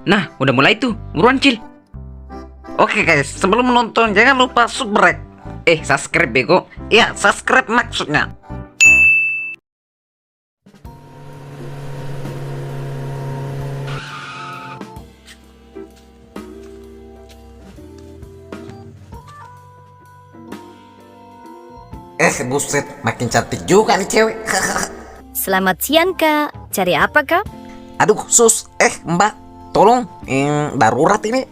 Nah, udah mulai tuh, buruan Cil. Oke guys, sebelum menonton jangan lupa subscribe. Subscribe bego. Ya, subscribe maksudnya. Buset, makin cantik juga nih cewek. Selamat siang, Kak. Cari apa, Kak? Aduh, sus. Mbak, tolong. Darurat ini.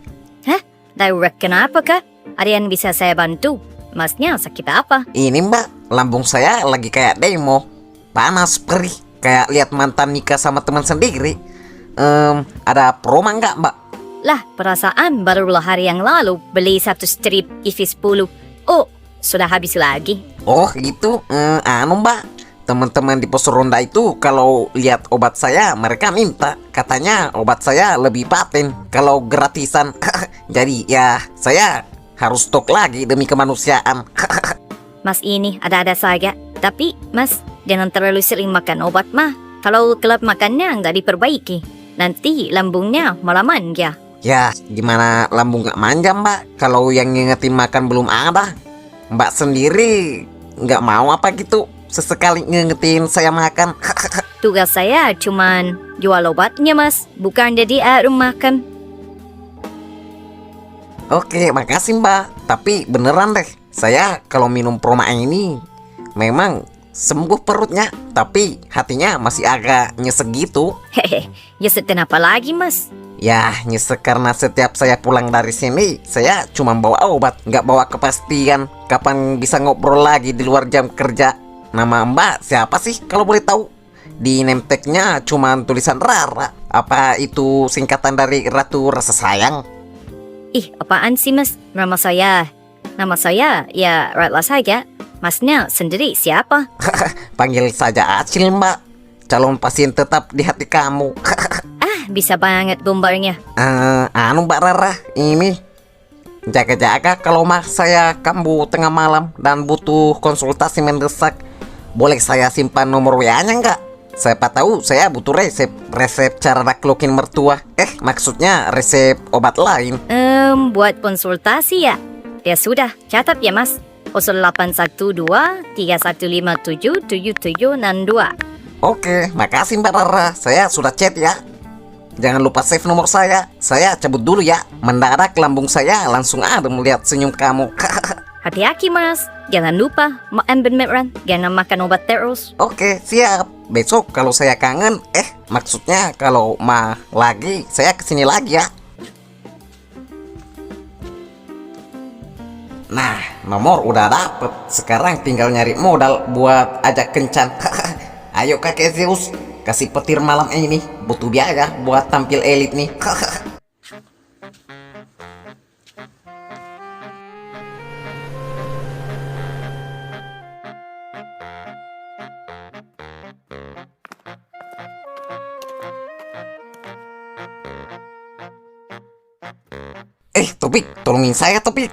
Hah? Darurat kenapa, Kak? Ada yang bisa saya bantu? Masnya sakit apa? Ini mbak, lambung saya lagi kayak demo. Panas, perih. Kayak lihat mantan nikah sama teman sendiri. Ada promo nggak mbak? Lah, perasaan barulah hari yang lalu beli satu strip IV10. Oh, sudah habis lagi. Oh gitu, mbak, teman-teman di pos ronda itu kalau lihat obat saya mereka minta, katanya obat saya lebih paten kalau gratisan. Jadi ya saya harus stok lagi demi kemanusiaan. Mas ini ada-ada saja. Tapi, Mas, jangan terlalu sering makan obat mah. Kalau kelab makannya nggak diperbaiki, nanti lambungnya malah manja. Ya gimana lambung nggak manja mbak, kalau yang ngingetin makan belum ada. Mbak sendiri nggak mau apa gitu sesekali ngingetin saya makan? Tugas saya cuman jual obatnya, Mas, bukan jadi rumah makan. Oke, makasih mbak. Tapi beneran deh, saya kalau minum Proma ini memang sembuh perutnya, tapi hatinya masih agak nyesek gitu. Hehe, ya kenapa lagi, Mas? Ya nyesek karena setiap saya pulang dari sini saya cuma bawa obat, nggak bawa kepastian kapan bisa ngobrol lagi di luar jam kerja. Nama mbak siapa sih kalau boleh tahu? Di name tag-nya cuma tulisan Rara. Apa itu singkatan dari Ratu Rasa Sayang? Ih, apaan sih, Mas? Nama saya ya Ratla saja. Masnya sendiri siapa? Panggil saja Acil mbak, calon pasien tetap di hati kamu. Bisa banget bombarnya. Mbak Rara, ini jaga-jaga kalau saya kambuh tengah malam dan butuh konsultasi mendesak. Boleh saya simpan nomor WA-nya nggak? Siapa tahu saya butuh resep cara naklukin mertua. Maksudnya resep obat lain. Buat konsultasi ya? Ya sudah, catat ya, Mas. 0812 3157 7762. Oke, makasih Mbak Rara. Saya sudah chat ya. Jangan lupa save nomor saya. Saya cabut dulu ya. Mendadak lambung saya langsung ada melihat senyum kamu. Hati-hati, Mas. Jangan lupa makan beneran. Jangan makan obat terus. Oke, siap. Besok kalau saya kangen, maksudnya kalau mah lagi, saya kesini lagi ya. Nah, nomor udah dapet. Sekarang tinggal nyari modal buat ajak kencan. Ayo kakek Zeus, kasih petir malam ini. Butuh biaya buat tampil elit nih. Topik, tolongin saya Topik.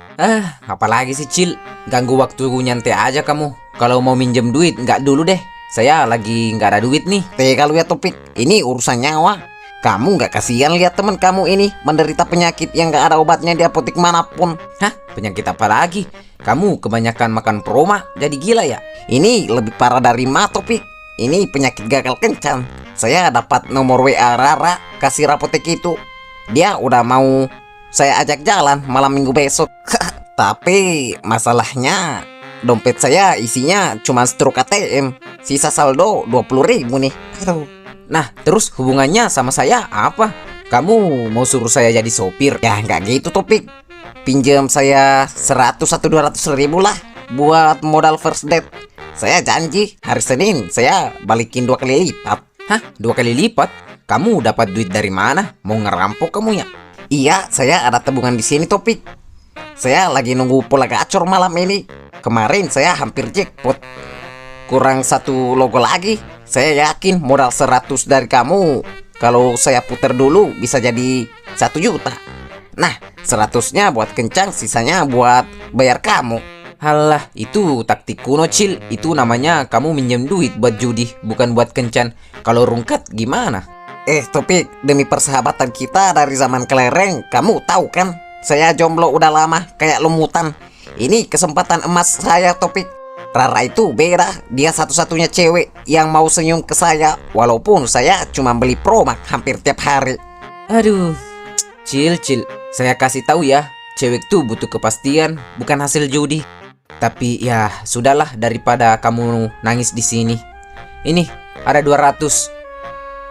Apalagi sih Cil, ganggu waktu nyantai aja kamu. Kalau mau minjem duit, nggak dulu deh. Saya lagi nggak ada duit nih. Kalau ya Topik, ini urusan nyawa. Kamu nggak kasihan lihat teman kamu ini menderita penyakit yang nggak ada obatnya di apotek manapun? Hah? Penyakit apa lagi? Kamu kebanyakan makan Proma, jadi gila ya? Ini lebih parah dari mah Topik. Ini penyakit gagal kencan. Saya dapat nomor WA Rara, kasir apotek itu. Dia udah mau saya ajak jalan malam minggu besok. Tapi masalahnya dompet saya isinya cuma struk ATM. Sisa saldo 20.000 nih. Aduh. Nah, terus hubungannya sama saya apa? Kamu mau suruh saya jadi sopir? Ya nggak gitu Topik. Pinjam saya 100 atau 200 ribu lah buat modal first date. Saya janji hari Senin saya balikin 2 kali lipat. Hah? 2 kali lipat? Kamu dapat duit dari mana? Mau ngerampok kamu ya? Iya, saya ada tabungan di sini Topik. Saya lagi nunggu pola gacor malam ini. Kemarin saya hampir jackpot. Kurang satu logo lagi. Saya yakin modal 100 dari kamu, kalau saya putar dulu bisa jadi 1 juta. Nah, 100-nya buat kencang, sisanya buat bayar kamu. Halah, itu taktik kuno Cil. Itu namanya kamu minjem duit buat judi, bukan buat kencan. Kalau rungkat gimana? Topik, demi persahabatan kita dari zaman kelereng, kamu tahu kan? Saya jomblo udah lama, kayak lumutan. Ini kesempatan emas saya, Topik. Rara itu beda, dia satu-satunya cewek yang mau senyum ke saya, walaupun saya cuma beli Promax hampir tiap hari. Aduh, Cil. Saya kasih tahu ya, cewek tuh butuh kepastian, bukan hasil judi. Tapi ya, sudahlah daripada kamu nangis di sini. Ini ada 200.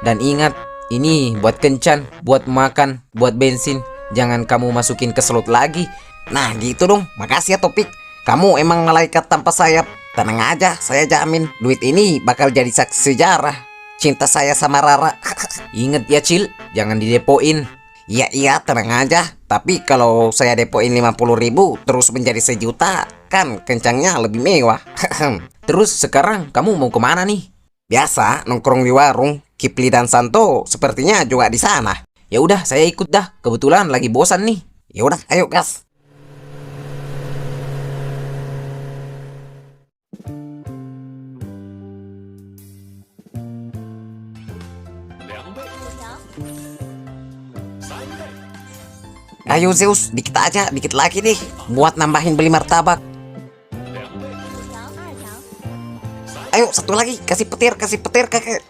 Dan ingat, ini buat kencan, buat makan, buat bensin. Jangan kamu masukin ke slot lagi. Nah gitu dong, makasih ya Topik. Kamu emang malaikat tanpa sayap. Tenang aja, saya jamin duit ini bakal jadi saksi sejarah cinta saya sama Rara. Ingat ya Cil, jangan didepoin. Iya, tenang aja. Tapi kalau saya depoin 50.000 terus menjadi 1 juta, kan kencangnya lebih mewah. Terus sekarang kamu mau kemana nih? Biasa nongkrong di warung. Kipli dan Santo sepertinya juga di sana. Ya udah, saya ikut dah. Kebetulan lagi bosan nih. Ya udah, ayo gas. Ayo Zeus, dikit aja, dikit lagi deh, buat nambahin beli martabak. Ayo, satu lagi, kasih petir kakek.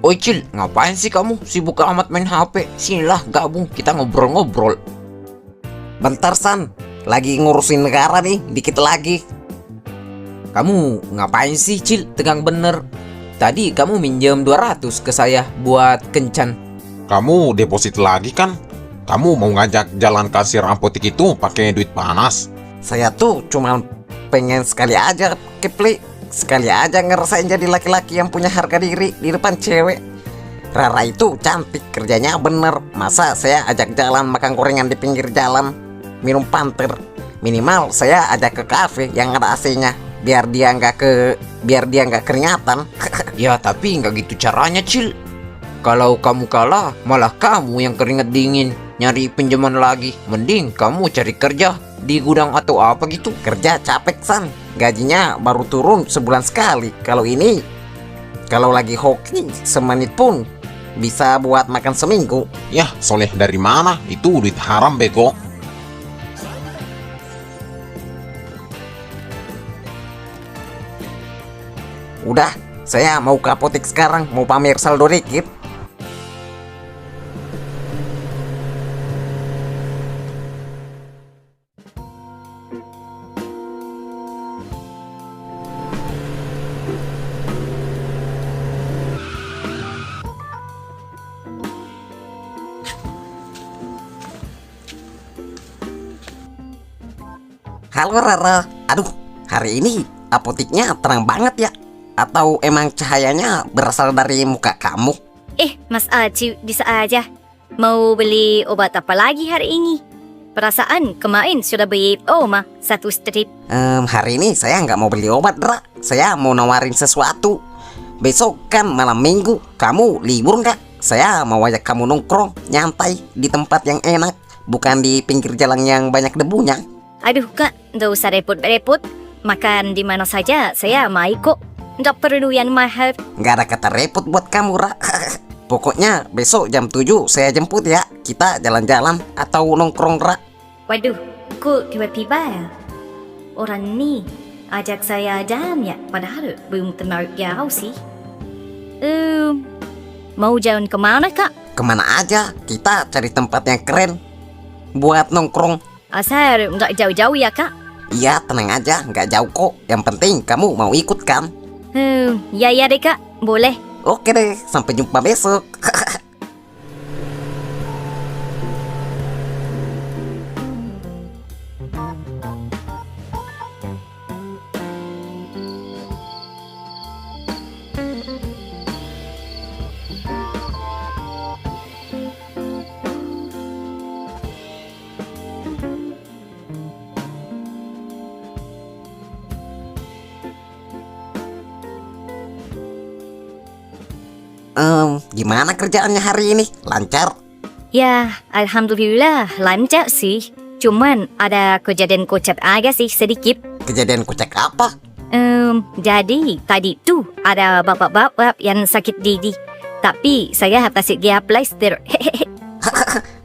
Oi Cil, ngapain sih kamu sibuk amat main HP? Sinilah gabung, kita ngobrol-ngobrol. Bentar San, lagi ngurusin negara nih, dikit lagi. Kamu ngapain sih Cil, tegang bener. Tadi kamu minjem 200 ke saya buat kencan. Kamu deposit lagi kan? Kamu mau ngajak jalan kasir apotek itu pakai duit panas? Saya tuh cuma pengen sekali aja Kipli. Sekali aja ngerasain jadi laki-laki yang punya harga diri di depan cewek. Rara itu cantik, kerjanya bener. Masa saya ajak jalan makan gorengan di pinggir jalan, minum panter? Minimal saya ajak ke kafe yang ada AC-nya, biar dia nggak keringatan. Ya tapi nggak gitu caranya Cil. Kalau kamu kalah, malah kamu yang keringet dingin, nyari pinjaman lagi. Mending kamu cari kerja di gudang atau apa gitu. Kerja capek San, gajinya baru turun sebulan sekali. Kalau lagi hoki semenit pun bisa buat makan seminggu. Yah, soleh dari mana? Itu duit haram bego. Udah, saya mau ke apotek sekarang, mau pamer saldo dikit. Halo Rara, aduh, hari ini apoteknya terang banget ya? Atau emang cahayanya berasal dari muka kamu? Mas Aci, bisa aja. Mau beli obat apa lagi hari ini? Perasaan kemarin sudah beli satu strip. Hari ini saya nggak mau beli obat, Ra. Saya mau nawarin sesuatu. Besok kan malam minggu, kamu libur nggak? Saya mau ajak kamu nongkrong, nyantai di tempat yang enak, bukan di pinggir jalan yang banyak debunya. Aduh Kak, nggak usah repot-repot. Makan di mana saja saya mau kok. Nggak perlu yang mahal. Nggak ada kata repot buat kamu, Ra. Pokoknya besok jam 7 saya jemput ya. Kita jalan-jalan atau nongkrong, Ra. Waduh, kok tiba-tiba ya? Orang nih ajak saya jalan ya, padahal belum kenal jauh sih. Mau jalan kemana Kak? Kemana aja, kita cari tempat yang keren buat nongkrong. Asal nggak jauh-jauh ya Kak? Iya, tenang aja, nggak jauh kok. Yang penting kamu mau ikut kan? Ya deh Kak, boleh. Oke deh, sampai jumpa besok. Gimana kerjaannya hari ini? Lancar? Ya, alhamdulillah lancar sih. Cuman ada kejadian kocak aja sih sedikit. Kejadian kocak apa? Jadi tadi tuh ada bapak-bapak yang sakit gigi. Tapi saya kasih dia plester.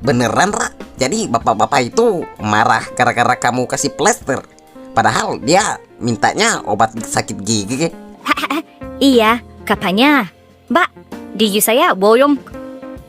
Beneran, Ra? Jadi bapak-bapak itu marah gara-gara kamu kasih plester. Padahal dia mintanya obat sakit gigi. Iya, katanya. Mbak, gigi saya bolong.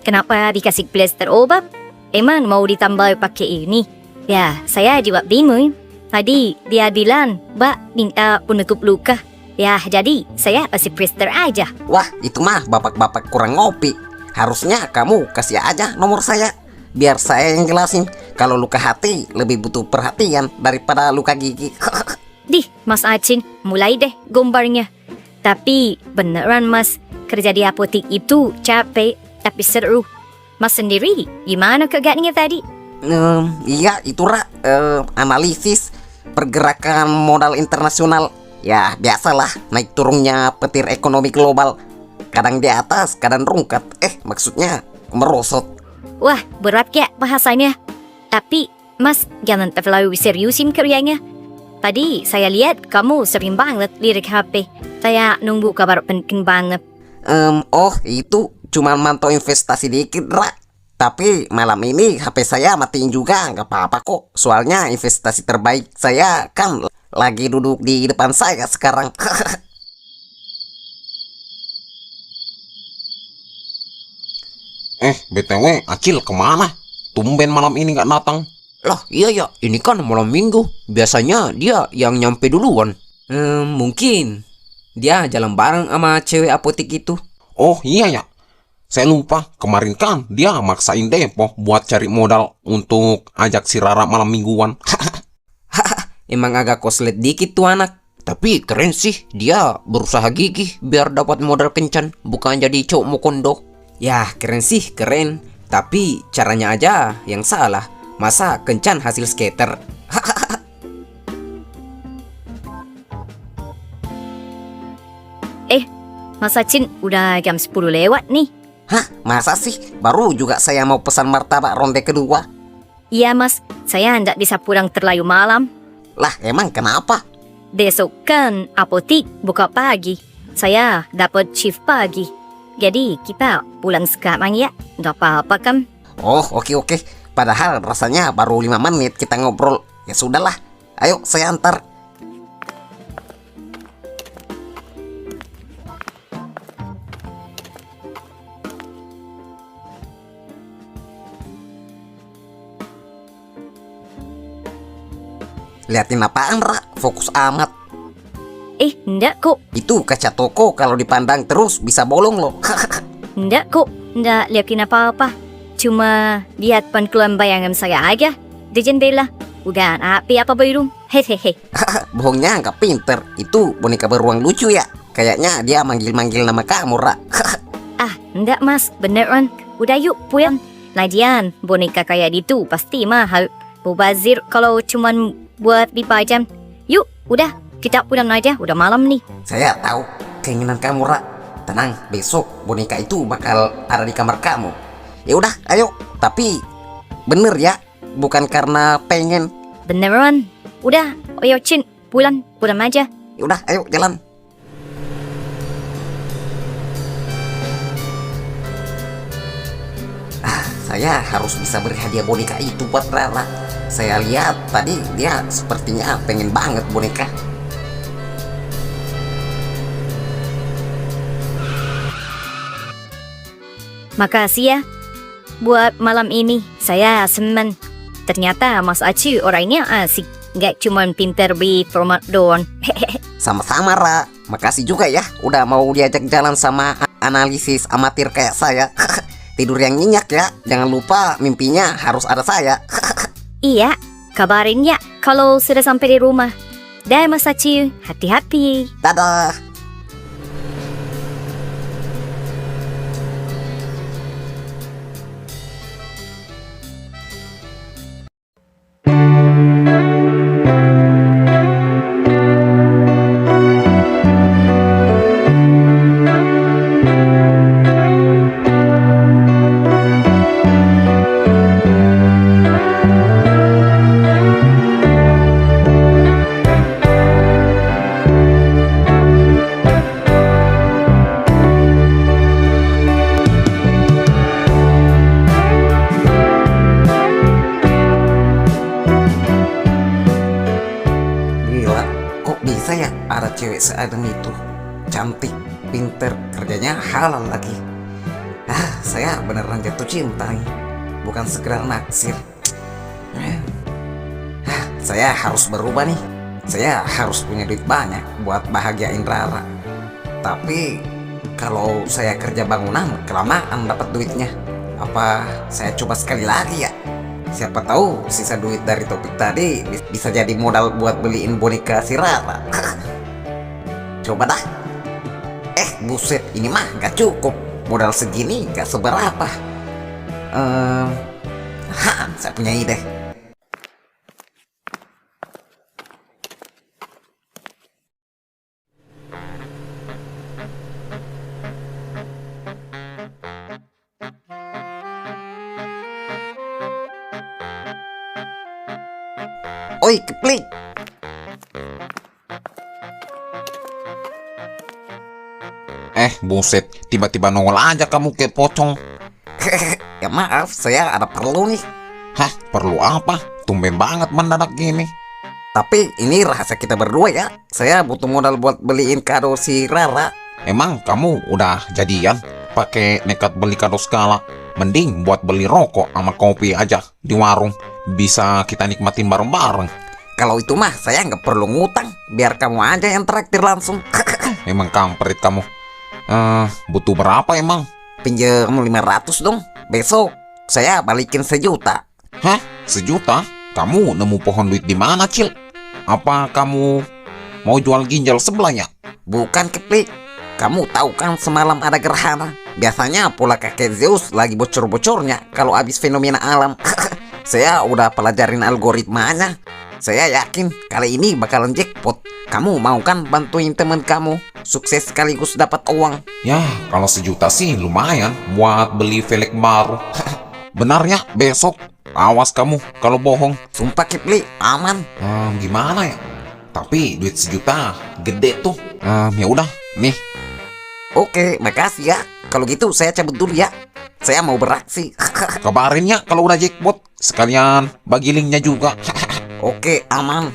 Kenapa dikasih plester obat? Emang mau ditambah pakai ini? Ya, saya juga bingung. Tadi dia bilang, Mbak minta penutup luka. Ya, jadi saya kasih plester aja. Wah, itu mah bapak-bapak kurang ngopi. Harusnya kamu kasih aja nomor saya. Biar saya yang jelasin. Kalau luka hati lebih butuh perhatian daripada luka gigi. Dih, Mas Acin, mulai deh gombarnya. Tapi beneran Mas, kerja di apotek itu capek tapi seru. Mas sendiri, gimana kerjanya tadi? Iya, itu Ra. Analisis pergerakan modal internasional. Ya, biasalah naik turunnya petir ekonomi global. Kadang di atas, kadang rungkat. Maksudnya merosot. Wah, berat ya bahasanya. Tapi, Mas, jangan terlalu seriusin kerjanya. Tadi saya lihat kamu sering banget lirik HP. Saya nunggu kabar penting banget. Oh, itu cuma mantau investasi dikit, Ra. Tapi malam ini HP saya matiin juga, nggak apa-apa kok. Soalnya investasi terbaik saya kan lagi duduk di depan saya sekarang. BTW, Acil kemana? Tumben malam ini nggak datang. Lah, iya ya, ini kan malam minggu. Biasanya dia yang nyampe duluan. Mungkin dia jalan bareng sama cewek apotek itu. Oh iya ya, saya lupa. Kemarin kan dia maksain Depo buat cari modal untuk ajak si Rara malam mingguan. Emang agak koslet dikit tuh anak. Tapi keren sih, dia berusaha gigih biar dapat modal kencan, bukan jadi cowok mokondo. Ya, keren sih, keren. Tapi caranya aja yang salah. Masa kencan hasil skater? Mas Acin, udah jam 10 lewat nih. Hah, masa sih? Baru juga saya mau pesan martabak ronde kedua. Iya Mas, saya hendak bisa pulang terlalu malam. Lah, emang kenapa? Besok kan apotek buka pagi. Saya dapat shift pagi. Jadi kita pulang sekarang ya, nggak apa-apa kan? Oh, oke. Padahal rasanya baru 5 menit kita ngobrol. Ya sudahlah, ayo saya antar. Liatin apaan, Ra? Fokus amat. Enggak kok. Itu kaca toko kalau dipandang terus bisa bolong loh. Enggak kok, enggak liatin apa-apa. Cuma lihat pangkulan bayangan saya aja di jendela. Udah api apa belum? Hehehe. Bohongnya nggak pinter. Itu boneka beruang lucu ya. Kayaknya dia manggil-manggil nama kamu, Ra. Enggak Mas, beneran. Udah yuk pulang. Lagian boneka kayak gitu pasti mahal. Mubazir kalau cuman buat dipajang. Yuk, udah kita pulang aja. Udah malam nih. Saya tahu keinginan kamu, Ra. Tenang, besok boneka itu bakal ada di kamar kamu. Ya udah, ayo. Tapi bener ya, bukan karena pengen. Beneran. Udah, ayo Cin, pulang aja. Ya udah, ayo jalan. Saya harus bisa beri hadiah boneka itu buat Rara. Saya lihat tadi dia sepertinya pengen banget boneka. Makasih ya. Buat malam ini, saya senang. Ternyata Mas Aci orangnya asik. Gak cuma pinter di format doang. Sama-sama, Ra. Makasih juga ya udah mau diajak jalan sama analisis amatir kayak saya. Tidur yang nyenyak ya. Jangan lupa mimpinya harus ada saya. Iya, kabarin ya kalau sudah sampai di rumah. Dah Mas Aci, hati-hati. Dadah. cewek seadem itu. Cantik, pinter, kerjanya halal lagi. Saya beneran jatuh cinta nih. Bukan sekedar naksir. Saya harus berubah nih. Saya harus punya duit banyak buat bahagiain Rara. Tapi kalau saya kerja bangunan kelamaan dapat duitnya. Apa saya coba sekali lagi ya? Siapa tahu sisa duit dari topik tadi bisa jadi modal buat beliin boneka si Rara. Coba dah. Buset, ini mah gak cukup. Modal segini gak seberapa. Saya punya ide. Oi, Kepli. Buset, tiba-tiba nongol aja kamu kayak pocong. Ya maaf, saya ada perlu nih. Hah, perlu apa? Tumben banget mendadak gini. Tapi ini rahasia kita berdua ya. Saya butuh modal buat beliin kado si Rara. Emang kamu udah jadian? Pakai nekat beli kado segala. Mending buat beli rokok sama kopi aja di warung. Bisa kita nikmatin bareng-bareng. Kalau itu mah saya nggak perlu ngutang. Biar kamu aja yang traktir langsung. Emang kampret kamu. Butuh berapa emang? Pinjam 500 dong. Besok saya balikin 1 juta. Hah? 1 juta? Kamu nemu pohon duit di mana, Cil? Apa kamu mau jual ginjal sebelahnya? Bukan, Kepli. Kamu tahu kan semalam ada gerhana. Biasanya pola kakek Zeus lagi bocor-bocornya kalau habis fenomena alam. Saya udah pelajarin algoritmanya. Saya yakin kali ini bakalan jackpot. Kamu mau kan bantuin temen kamu sukses sekaligus dapat uang? Ya, kalau 1 juta sih lumayan buat beli velg baru. Benarnya besok. Awas kamu kalau bohong. Sumpah, Kipli, aman. Gimana ya? Tapi duit 1 juta gede tuh. Ya udah, nih. Oke, makasih ya. Kalau gitu saya cabut dulu ya. Saya mau beraksi. Kabarin ya kalau udah jackpot. Sekalian bagi linknya juga. Oke, aman.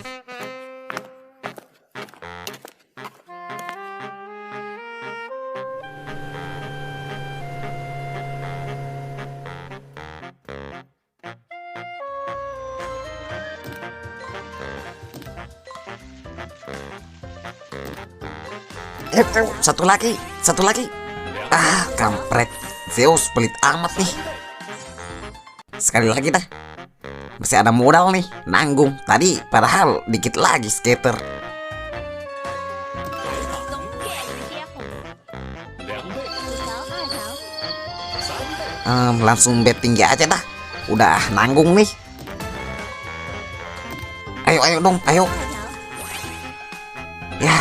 Satu lagi. Kampret. Zeus pelit amat nih. Sekali lagi dah. Masih ada modal nih, nanggung. Tadi padahal dikit lagi skater. Langsung bet tinggi aja dah. Udah nanggung nih. Ayo dong, ayo. Ya,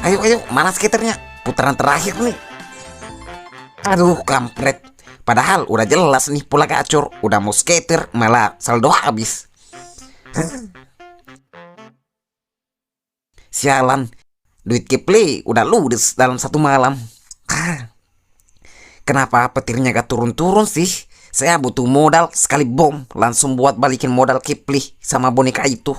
ayo. Mana skaternya? Putaran terakhir nih. Aduh, kampret. Padahal udah jelas nih pola gacor. Udah mau skater, malah saldo habis. Sialan. Duit Kipli udah ludes dalam 1 malam. Kenapa petirnya gak turun-turun sih? Saya butuh modal sekali bom. Langsung buat balikin modal Kipli sama boneka itu.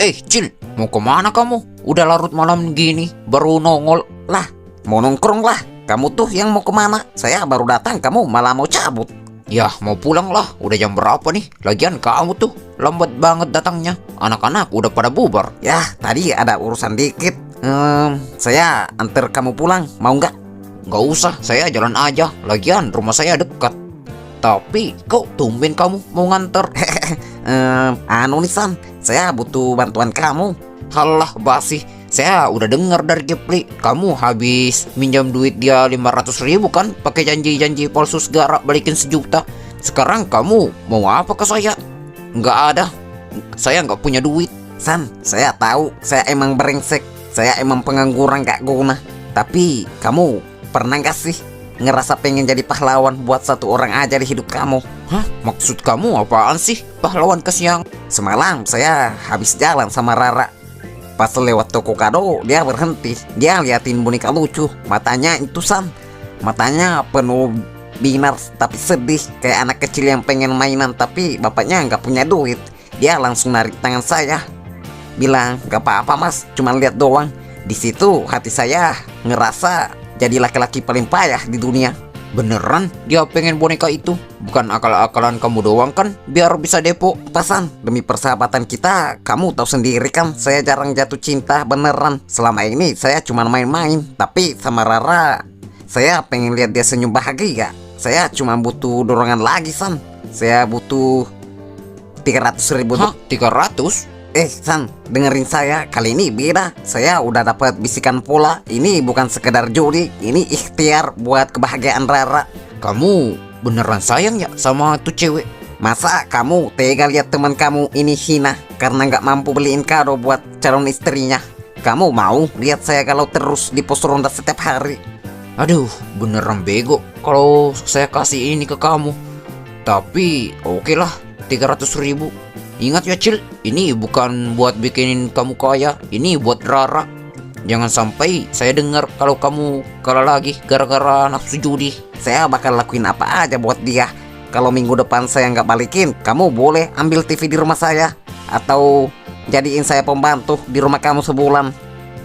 Cil, mau kemana kamu? Udah larut malam gini, baru nongol. Lah, mau nongkrong lah. Kamu tuh yang mau kemana? Saya baru datang, kamu malah mau cabut. Ya, mau pulang lah. Udah jam berapa nih? Lagian kamu tuh lambat banget datangnya. Anak-anak udah pada bubar. Ya, tadi ada urusan dikit. Saya antar kamu pulang, mau nggak? Nggak usah, saya jalan aja. Lagian rumah saya dekat. Tapi kok tumben kamu mau nganter? Nisan, saya butuh bantuan kamu. Halah basi, saya udah dengar dari Kipli. Kamu habis minjam duit dia 500.000 kan? Pakai janji-janji palsu segala balikin 1 juta. Sekarang kamu mau apa ke saya? Nggak ada. Saya nggak punya duit. San, saya tahu saya emang brengsek. Saya emang pengangguran gak guna. Tapi kamu pernah gak sih ngerasa pengen jadi pahlawan buat 1 orang aja di hidup kamu? Hah? Maksud kamu apaan sih? Pahlawan kesiang? Semalam saya habis jalan sama Rara. Pas lewat toko kado, dia berhenti. Dia liatin boneka lucu. Matanya itu San, matanya penuh binar tapi sedih, kayak anak kecil yang pengen mainan tapi bapaknya nggak punya duit. Dia langsung narik tangan saya, bilang, "Gak apa-apa mas, cuma lihat doang." Di situ hati saya ngerasa jadi laki-laki paling payah di dunia. Beneran dia pengen boneka itu? Bukan akal-akalan kamu doang kan? Biar bisa depo. Pasan, demi persahabatan kita, kamu tahu sendiri kan, saya jarang jatuh cinta beneran. Selama ini saya cuma main-main. Tapi sama Rara, saya pengen lihat dia senyum bahagia. Saya cuma butuh dorongan lagi, San. Saya butuh 300.000. Hah? 300? San, dengerin saya, kali ini beda. Saya udah dapat bisikan pula. Ini bukan sekedar judi, ini ikhtiar buat kebahagiaan Rara. Kamu beneran sayang ya sama tuh cewek? Masa kamu tega lihat teman kamu ini hina karena nggak mampu beliin kado buat calon istrinya? Kamu mau lihat saya kalau terus di pos ronda setiap hari? Aduh, beneran bego kalau saya kasih ini ke kamu. Tapi oke lah, 300.000. Ingat ya Cil, ini bukan buat bikinin kamu kaya, ini buat Rara. Jangan sampai saya dengar kalau kamu kalah lagi gara-gara nafsu judi. Saya bakal lakuin apa aja buat dia. Kalau minggu depan saya nggak balikin, kamu boleh ambil TV di rumah saya, atau jadiin saya pembantu di rumah kamu sebulan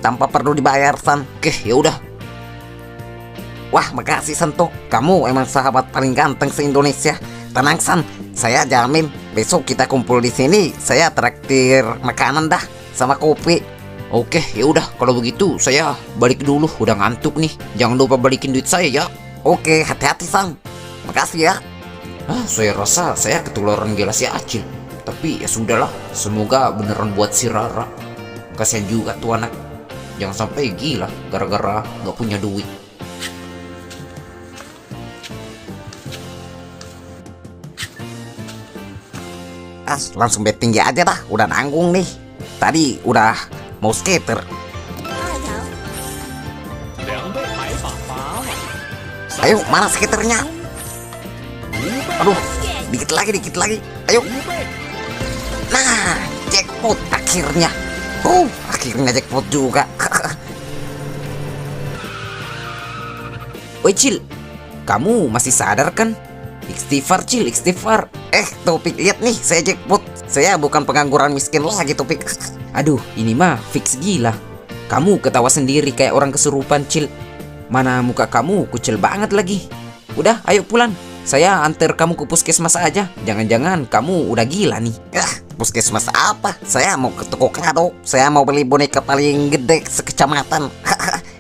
tanpa perlu dibayar, San. Oke, ya udah. Wah, makasih Santo. Kamu emang sahabat paling ganteng se-Indonesia. Tenang San, saya jamin besok kita kumpul di sini. Saya traktir makanan dah sama kopi. Oke, ya udah. Kalau begitu saya balik dulu. Udah ngantuk nih. Jangan lupa balikin duit saya ya. Oke, hati-hati San. Makasih ya. Saya rasa saya ketularan gila si Acil. Tapi ya sudahlah. Semoga beneran buat si Rara. Kasihan juga tuh anak. Jangan sampai gila gara-gara nggak punya duit. Langsung bet tinggi aja dah, udah nanggung nih. Tadi udah mau skater. Ayo, mana skaternya? Aduh, dikit lagi. Ayo. Nah, jackpot akhirnya. Akhirnya jackpot juga. Woi Cil, kamu masih sadar kan? Istighfar Cil, istighfar. Topik, lihat nih, saya jackpot. Saya bukan pengangguran miskin lagi, Topik. Aduh, ini mah fix gila. Kamu ketawa sendiri kayak orang kesurupan Cil. Mana muka kamu kucil banget lagi. Udah, ayo pulang. Saya antar kamu ke puskesmas aja. Jangan-jangan kamu udah gila nih. Puskesmas apa? Saya mau ke toko kado. Saya mau beli boneka paling gede sekecamatan.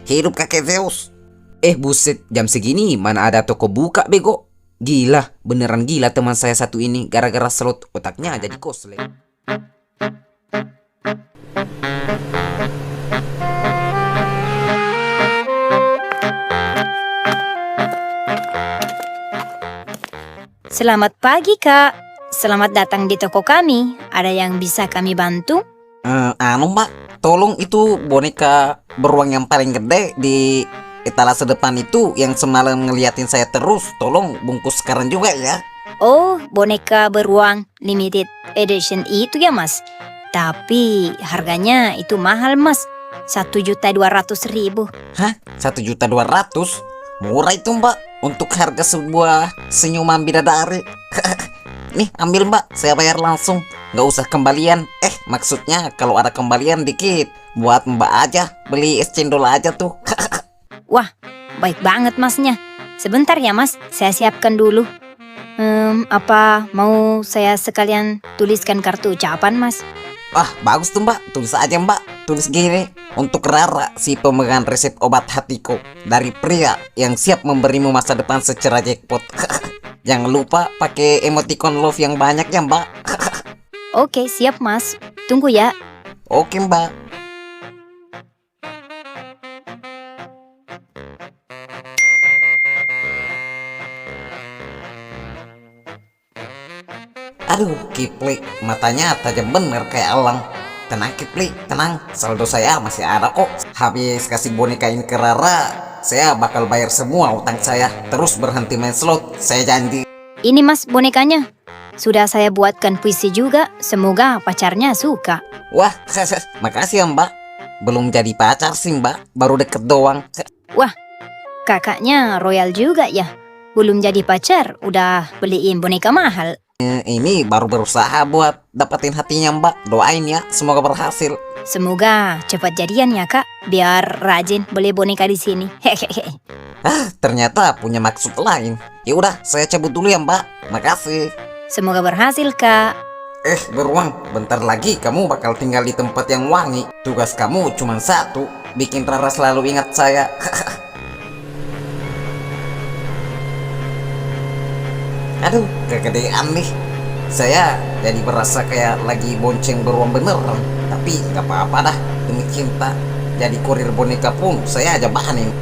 Hidup kakek Zeus. Buset, jam segini mana ada toko buka bego. Gila, beneran gila teman saya satu ini. Gara-gara slot otaknya jadi koslek. Selamat pagi, Kak. Selamat datang di toko kami. Ada yang bisa kami bantu? Mbak, tolong itu boneka beruang yang paling gede di etalase depan itu yang semalam ngeliatin saya terus. Tolong bungkus sekarang juga ya. Oh, boneka beruang limited edition itu ya, Mas. Tapi harganya itu mahal, Mas. 1.200.000. Hah? 1.200.000? Murah itu, Mbak. Untuk harga sebuah senyuman bidadari. Nih, ambil Mbak. Saya bayar langsung. Nggak usah kembalian. Maksudnya kalau ada kembalian dikit, buat Mbak aja. Beli es cendol aja tuh. Wah, baik banget Masnya. Sebentar ya Mas, saya siapkan dulu. Apa mau saya sekalian tuliskan kartu ucapan Mas? Bagus tuh Mbak. Tulis aja Mbak. Tulis gini. Untuk Rara, si pemegang resep obat hatiku. Dari pria yang siap memberimu masa depan secara jackpot. Jangan lupa pakai emoticon love yang banyak ya Mbak. Oke, siap Mas. Tunggu ya. Oke Mbak. Aduh, Kipli, matanya tajam bener kayak elang. Tenang Kipli, tenang. Saldo saya masih ada kok. Habis kasih boneka ini ke Rara, saya bakal bayar semua utang saya. Terus berhenti main slot, saya janji. Ini Mas bonekanya. Sudah saya buatkan puisi juga. Semoga pacarnya suka. Wah, makasih ya Mbak. Belum jadi pacar sih mbak, baru deket doang. Kakaknya royal juga ya. Belum jadi pacar, udah beliin boneka mahal. Ini baru berusaha buat dapetin hatinya mbak. Doain ya, semoga berhasil. Semoga cepat jadian ya kak, biar rajin beli boneka di sini. Hehehe. Ternyata punya maksud lain. Ya udah, saya cabut dulu ya mbak. Makasih. Semoga berhasil kak. Beruang, bentar lagi kamu bakal tinggal di tempat yang wangi. Tugas kamu cuma satu, bikin Rara selalu ingat saya. Aduh, kegedean nih. Saya jadi berasa kayak lagi bonceng beruang beneran. Tapi gak apa-apa dah, demi cinta. Jadi kurir boneka pun saya aja bahanin.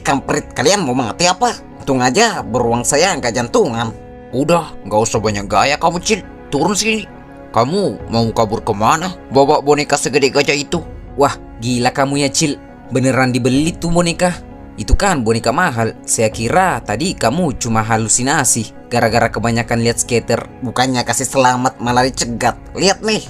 Kampret, kalian mau mati apa? Untung aja beruang saya nggak jantungan. Udah, nggak usah banyak gaya kamu, Cil. Turun sini. Kamu mau kabur kemana? Bawa boneka segede gajah itu. Wah, gila kamu ya, Cil. Beneran dibeli tuh boneka. Itu kan boneka mahal. Saya kira tadi kamu cuma halusinasi gara-gara kebanyakan lihat skater. Bukannya kasih selamat malah dicegat. Lihat nih.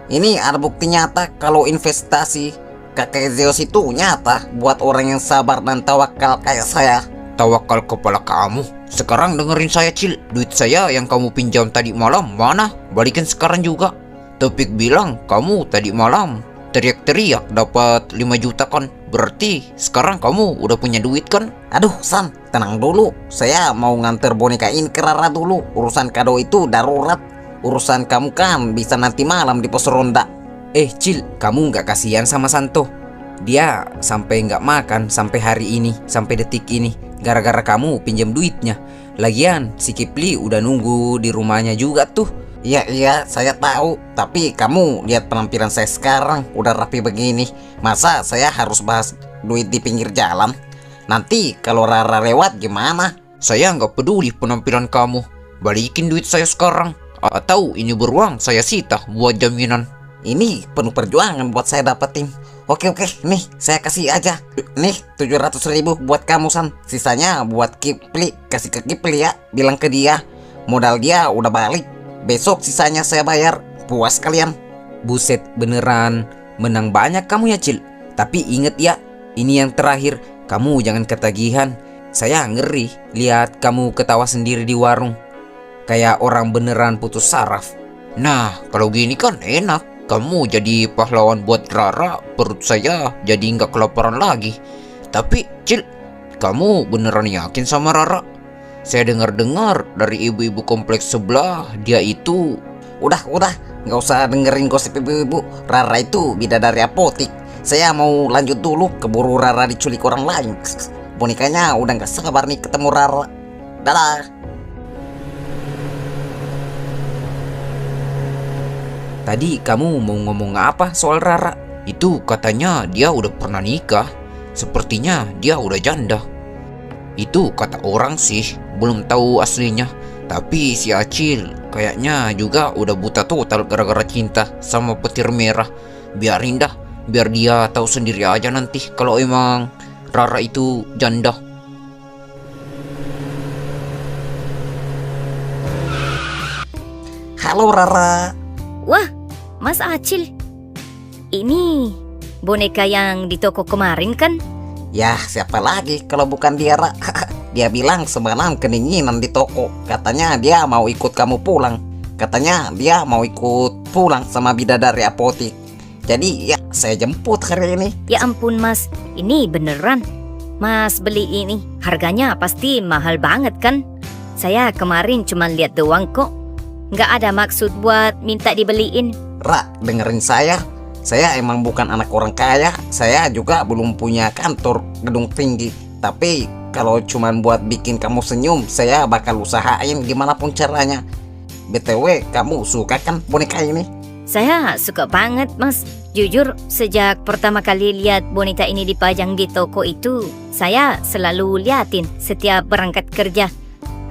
Ini ada bukti nyata kalau investasi kakek Zeus itu nyata buat orang yang sabar dan tawakal kayak saya. Tawakal kepala kamu. Sekarang dengerin saya, Cil. Duit saya yang kamu pinjam tadi malam mana? Balikin sekarang juga. Topik bilang kamu tadi malam teriak-teriak dapat 5 juta kan? Berarti sekarang kamu udah punya duit kan? Aduh, San, tenang dulu. Saya mau nganter boneka ini ke Rara dulu. Urusan kado itu darurat. Urusan kamu kan bisa nanti malam di pos ronda. Cil, kamu nggak kasihan sama Santo? Dia sampai nggak makan sampai hari ini, sampai detik ini, gara-gara kamu pinjam duitnya. Lagian si Kipli udah nunggu di rumahnya juga tuh. Iya, saya tahu. Tapi kamu lihat penampilan saya sekarang, udah rapi begini. Masa saya harus bahas duit di pinggir jalan? Nanti kalau Rara lewat gimana? Saya nggak peduli penampilan kamu. Balikin duit saya sekarang. Atau ini beruang saya sita buat jaminan. Ini penuh perjuangan buat saya dapetin. Oke, nih saya kasih aja. Nih 700.000 buat kamu, San. Sisanya buat Kipli. Kasih ke Kipli ya. Bilang ke dia, modal dia udah balik. Besok sisanya saya bayar. Puas kalian. Buset, beneran menang banyak kamu ya, Cil. Tapi inget ya, ini yang terakhir. Kamu jangan ketagihan. Saya ngeri lihat kamu ketawa sendiri di warung, kayak orang beneran putus saraf. Nah, kalau gini kan enak. Kamu jadi pahlawan buat Rara, perut saya jadi nggak kelaparan lagi. Tapi, Cil, kamu beneran yakin sama Rara? Saya dengar-dengar dari ibu-ibu kompleks sebelah, dia itu... Udah, nggak usah dengerin gosip ibu-ibu. Rara itu bidadari apotik. Saya mau lanjut dulu, keburu Rara diculik orang lain. Bonekanya udah nggak sabar nih ketemu Rara. Dadah. Tadi kamu mau ngomong apa soal Rara? Itu katanya dia udah pernah nikah. Sepertinya dia udah janda. Itu kata orang sih, belum tahu aslinya. Tapi si Acil kayaknya juga udah buta total gara-gara cinta sama petir merah. Biarin dah, biar dia tahu sendiri aja nanti kalau emang Rara itu janda. Halo Rara. Wah, Mas Acil. Ini boneka yang di toko kemarin kan? Ya, siapa lagi kalau bukan dia, Ra. Dia bilang semalam kedinginan di toko. Katanya dia mau ikut kamu pulang. Katanya dia mau ikut pulang sama bidadari apotik. Jadi ya, saya jemput hari ini. Ya ampun Mas, ini beneran. Mas beli ini, harganya pasti mahal banget kan? Saya kemarin cuma lihat doang kok. Nggak ada maksud buat minta dibeliin. Ra, dengerin saya. Saya emang bukan anak orang kaya. Saya juga belum punya kantor gedung tinggi. Tapi kalau cuman buat bikin kamu senyum, saya bakal usahain gimana pun caranya. BTW, kamu suka kan boneka ini? Saya suka banget Mas. Jujur, sejak pertama kali lihat boneka ini dipajang di toko itu, saya selalu liatin setiap berangkat kerja.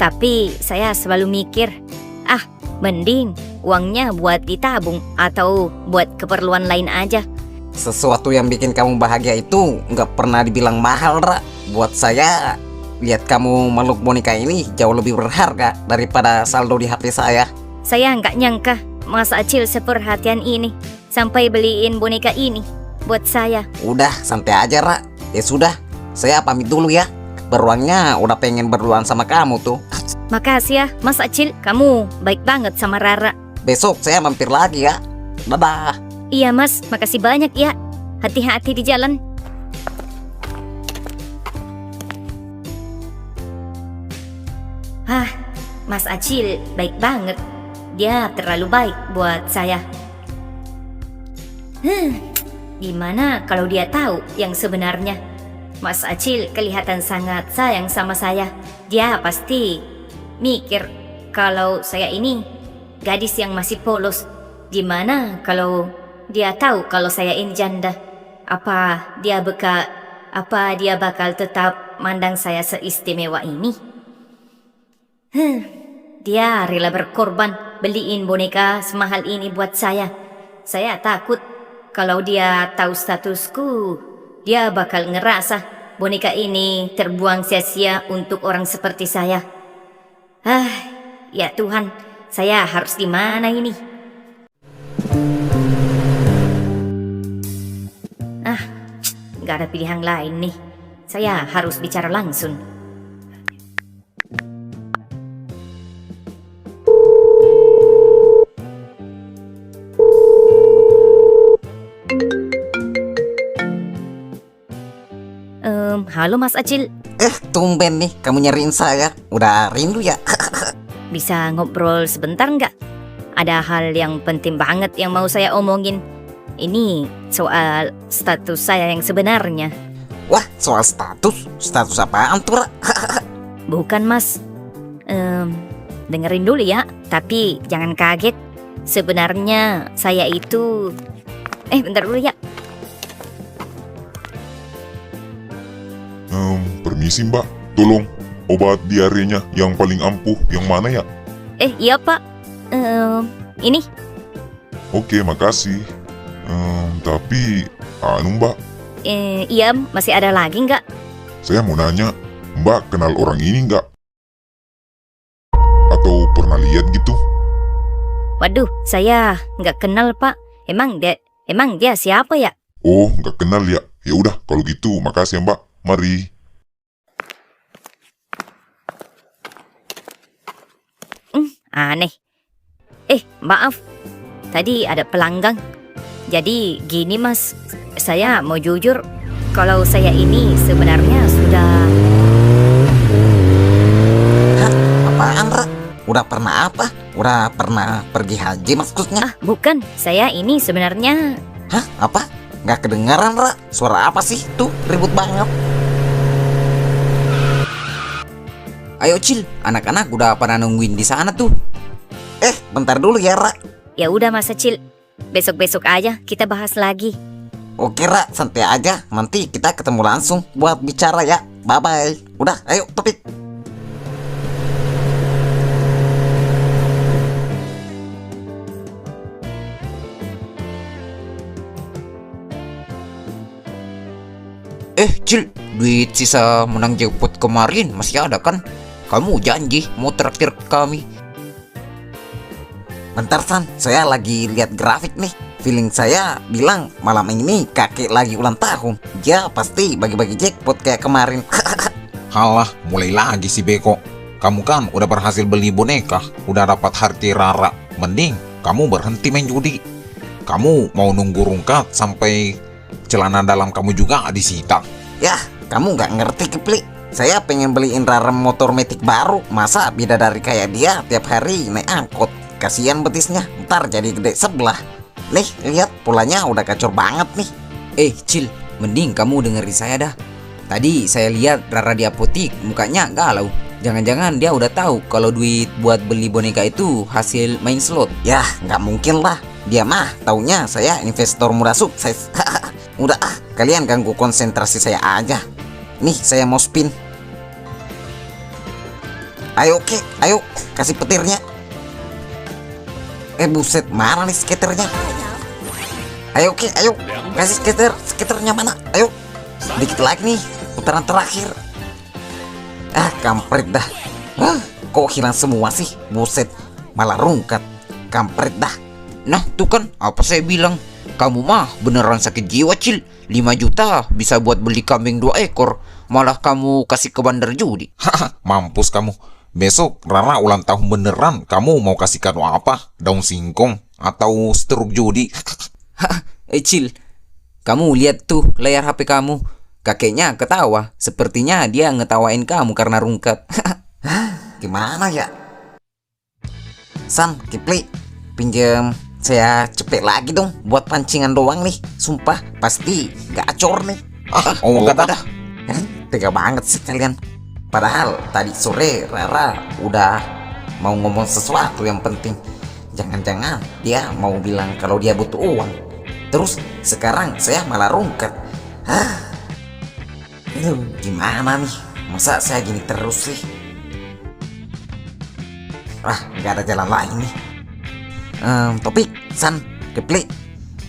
Tapi saya selalu mikir, mending uangnya buat ditabung atau buat keperluan lain aja. Sesuatu yang bikin kamu bahagia itu nggak pernah dibilang mahal, Ra. Buat saya, lihat kamu meluk boneka ini jauh lebih berharga daripada saldo di HP saya. Saya nggak nyangka Mas Acil seperhatian ini sampai beliin boneka ini buat saya. Udah, santai aja, Ra. Ya sudah, saya pamit dulu ya. Beruangnya udah pengen berduaan sama kamu tuh. Makasih ya Mas Acil, kamu baik banget sama Rara. Besok saya mampir lagi ya. Dadah. Iya Mas, makasih banyak ya. Hati-hati di jalan. Mas Acil baik banget. Dia terlalu baik buat saya. Gimana kalau dia tahu yang sebenarnya? Mas Acil kelihatan sangat sayang sama saya. Dia pasti mikir kalau saya ini gadis yang masih polos. Gimana kalau dia tahu kalau saya ini janda? Apa dia bakal tetap mandang saya seistimewa ini? Dia rela berkorban beliin boneka semahal ini buat saya. Saya takut kalau dia tahu statusku, dia bakal ngerasa boneka ini terbuang sia-sia untuk orang seperti saya. Ya Tuhan, saya harus di mana ini? Gak ada pilihan lain nih. Saya harus bicara langsung. Halo Mas Acil, Tumben nih kamu nyariin saya. Udah rindu ya? bisa ngobrol sebentar nggak? Ada hal yang penting banget yang mau saya omongin. Ini soal status saya yang sebenarnya. Wah, soal status? Status apaan tuh, Ra? Bukan Mas. Dengerin dulu ya, tapi jangan kaget. Sebenarnya saya itu... bentar dulu ya. Permisi mbak, tolong obat diarenya yang paling ampuh yang mana ya? Iya Pak. Ini. Oke, makasih. Tapi, mbak, Iya, masih ada lagi nggak? saya mau nanya, mbak kenal orang ini nggak? Atau pernah lihat gitu? Waduh, saya nggak kenal Pak. Emang dia siapa ya? Oh, nggak kenal ya? Ya udah, kalau gitu makasih ya mbak. Mari. Aneh. Maaf. Tadi ada pelanggan. Jadi gini Mas, saya mau jujur kalau saya ini sebenarnya sudah... Hah? Apaan, Ra? Udah pernah apa? Udah pernah pergi haji maksudnya? Bukan. Saya ini sebenarnya... Hah? Apa? Nggak kedengaran, Ra? Suara apa sih? Tuh, ribut banget. Ayo Cil, anak-anak udah pada nungguin di sana tuh. Bentar dulu ya, Ra. Ya udah Mas Acil. Besok-besok aja kita bahas lagi. Oke, Ra, santai aja. Nanti kita ketemu langsung buat bicara ya. Bye-bye. Udah, ayo, topik. Cil, duit sisa menang jackpot kemarin masih ada kan? Kamu janji mau traktir kami. Bentar, San. Saya lagi lihat grafik nih. Feeling saya bilang malam ini kakek lagi ulang tahun. Dia pasti bagi-bagi jackpot kayak kemarin. Halah, mulai lagi si Beko. Kamu kan udah berhasil beli boneka, udah dapat harti Rara. Mending kamu berhenti main judi. Kamu mau nunggu rungkat sampai celana dalam kamu juga disita. Yah, kamu nggak ngerti, Kepli. Saya pengen beliin Rara motor metik baru. Masa bidadari kayak dia tiap hari naik angkot? Kasihan betisnya, ntar jadi gede sebelah. Nih, lihat polanya udah kacor banget nih. Cil, mending kamu dengerin saya dah. Tadi saya lihat Rara di apotik, mukanya galau. Jangan-jangan dia udah tahu kalau duit buat beli boneka itu hasil main slot. Yah, nggak mungkin lah. Dia mah taunya saya investor muda sukses. Udah kalian ganggu konsentrasi saya aja. Nih, saya mau spin. Ayo, oke, ayo, kasih petirnya. Buset, mana nih skaternya? Ayo, oke, ayo, kasih skaternya mana? Ayo, dikit lagi nih, putaran terakhir. Kampret dah. Kok hilang semua sih? Buset, malah rungkat. Kampret dah. Nah, tuh kan apa saya bilang. Kamu mah beneran sakit jiwa, Cil. 5 juta bisa buat beli kambing 2 ekor. Malah kamu kasih ke bandar judi. Haha, mampus kamu. Besok Rara ulang tahun beneran. Kamu mau kasih kado apa? Daun singkong atau struk judi? Cil, kamu lihat tuh layar HP kamu. Kakeknya ketawa. Sepertinya dia ngetawain kamu karena rungkat. Gimana ya? San, Kipli, pinjem saya cepet lagi dong buat pancingan doang nih. Sumpah, pasti gacor nih. Oh, kata dah. Tega banget sih kalian. Padahal tadi sore Rara udah mau ngomong sesuatu yang penting. Jangan-jangan dia mau bilang kalau dia butuh uang. Terus sekarang saya malah rungkat. Gimana nih? Masa saya gini terus sih? Nggak ada jalan lain nih. Topik, San, Kepli,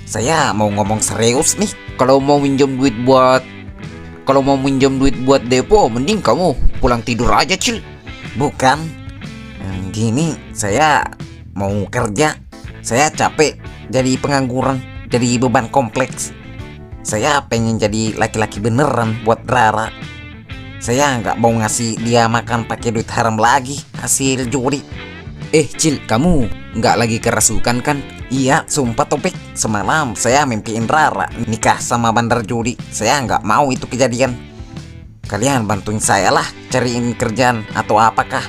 saya mau ngomong serius nih. Kalau mau minjem duit buat depo, mending kamu pulang tidur aja, Cil. Bukan, gini, saya mau kerja. Saya capek jadi pengangguran, jadi beban kompleks. Saya pengen jadi laki-laki beneran buat Rara. Saya nggak mau ngasih dia makan pakai duit haram lagi, hasil judi. Cil, kamu nggak lagi kerasukan kan? Iya, sumpah Topik. Semalam saya mimpiin Rara nikah sama bandar judi. Saya nggak mau itu kejadian. Kalian bantuin saya lah cariin kerjaan atau apakah.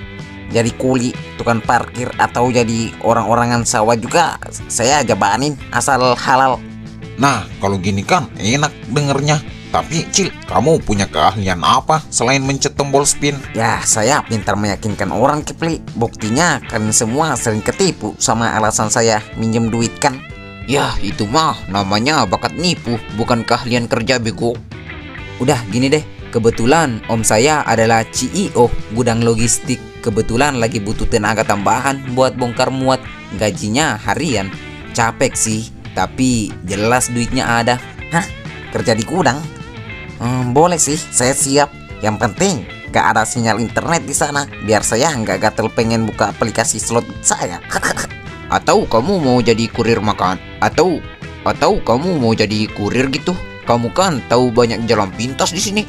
Jadi kuli, tukang parkir, atau jadi orang-orangan sawah juga saya jabanin asal halal. Nah, kalau gini kan enak dengernya. Tapi Cil, kamu punya keahlian apa selain mencet tombol spin? Ya, saya pintar meyakinkan orang, Kipli. Buktinya kalian semua sering ketipu sama alasan saya minjem duit kan. Ya, itu mah namanya bakat nipu, bukan keahlian kerja, bego. Udah, gini deh. Kebetulan om saya adalah CEO gudang logistik. Kebetulan lagi butuh tenaga tambahan buat bongkar muat. Gajinya harian. Capek sih, tapi jelas duitnya ada. Kerja di gudang? Boleh sih, saya siap. Yang penting gak ada sinyal internet di sana, biar saya nggak gatel pengen buka aplikasi slot saya. Atau kamu mau jadi kurir makan? Atau kamu mau jadi kurir gitu? Kamu kan tahu banyak jalan pintas di sini.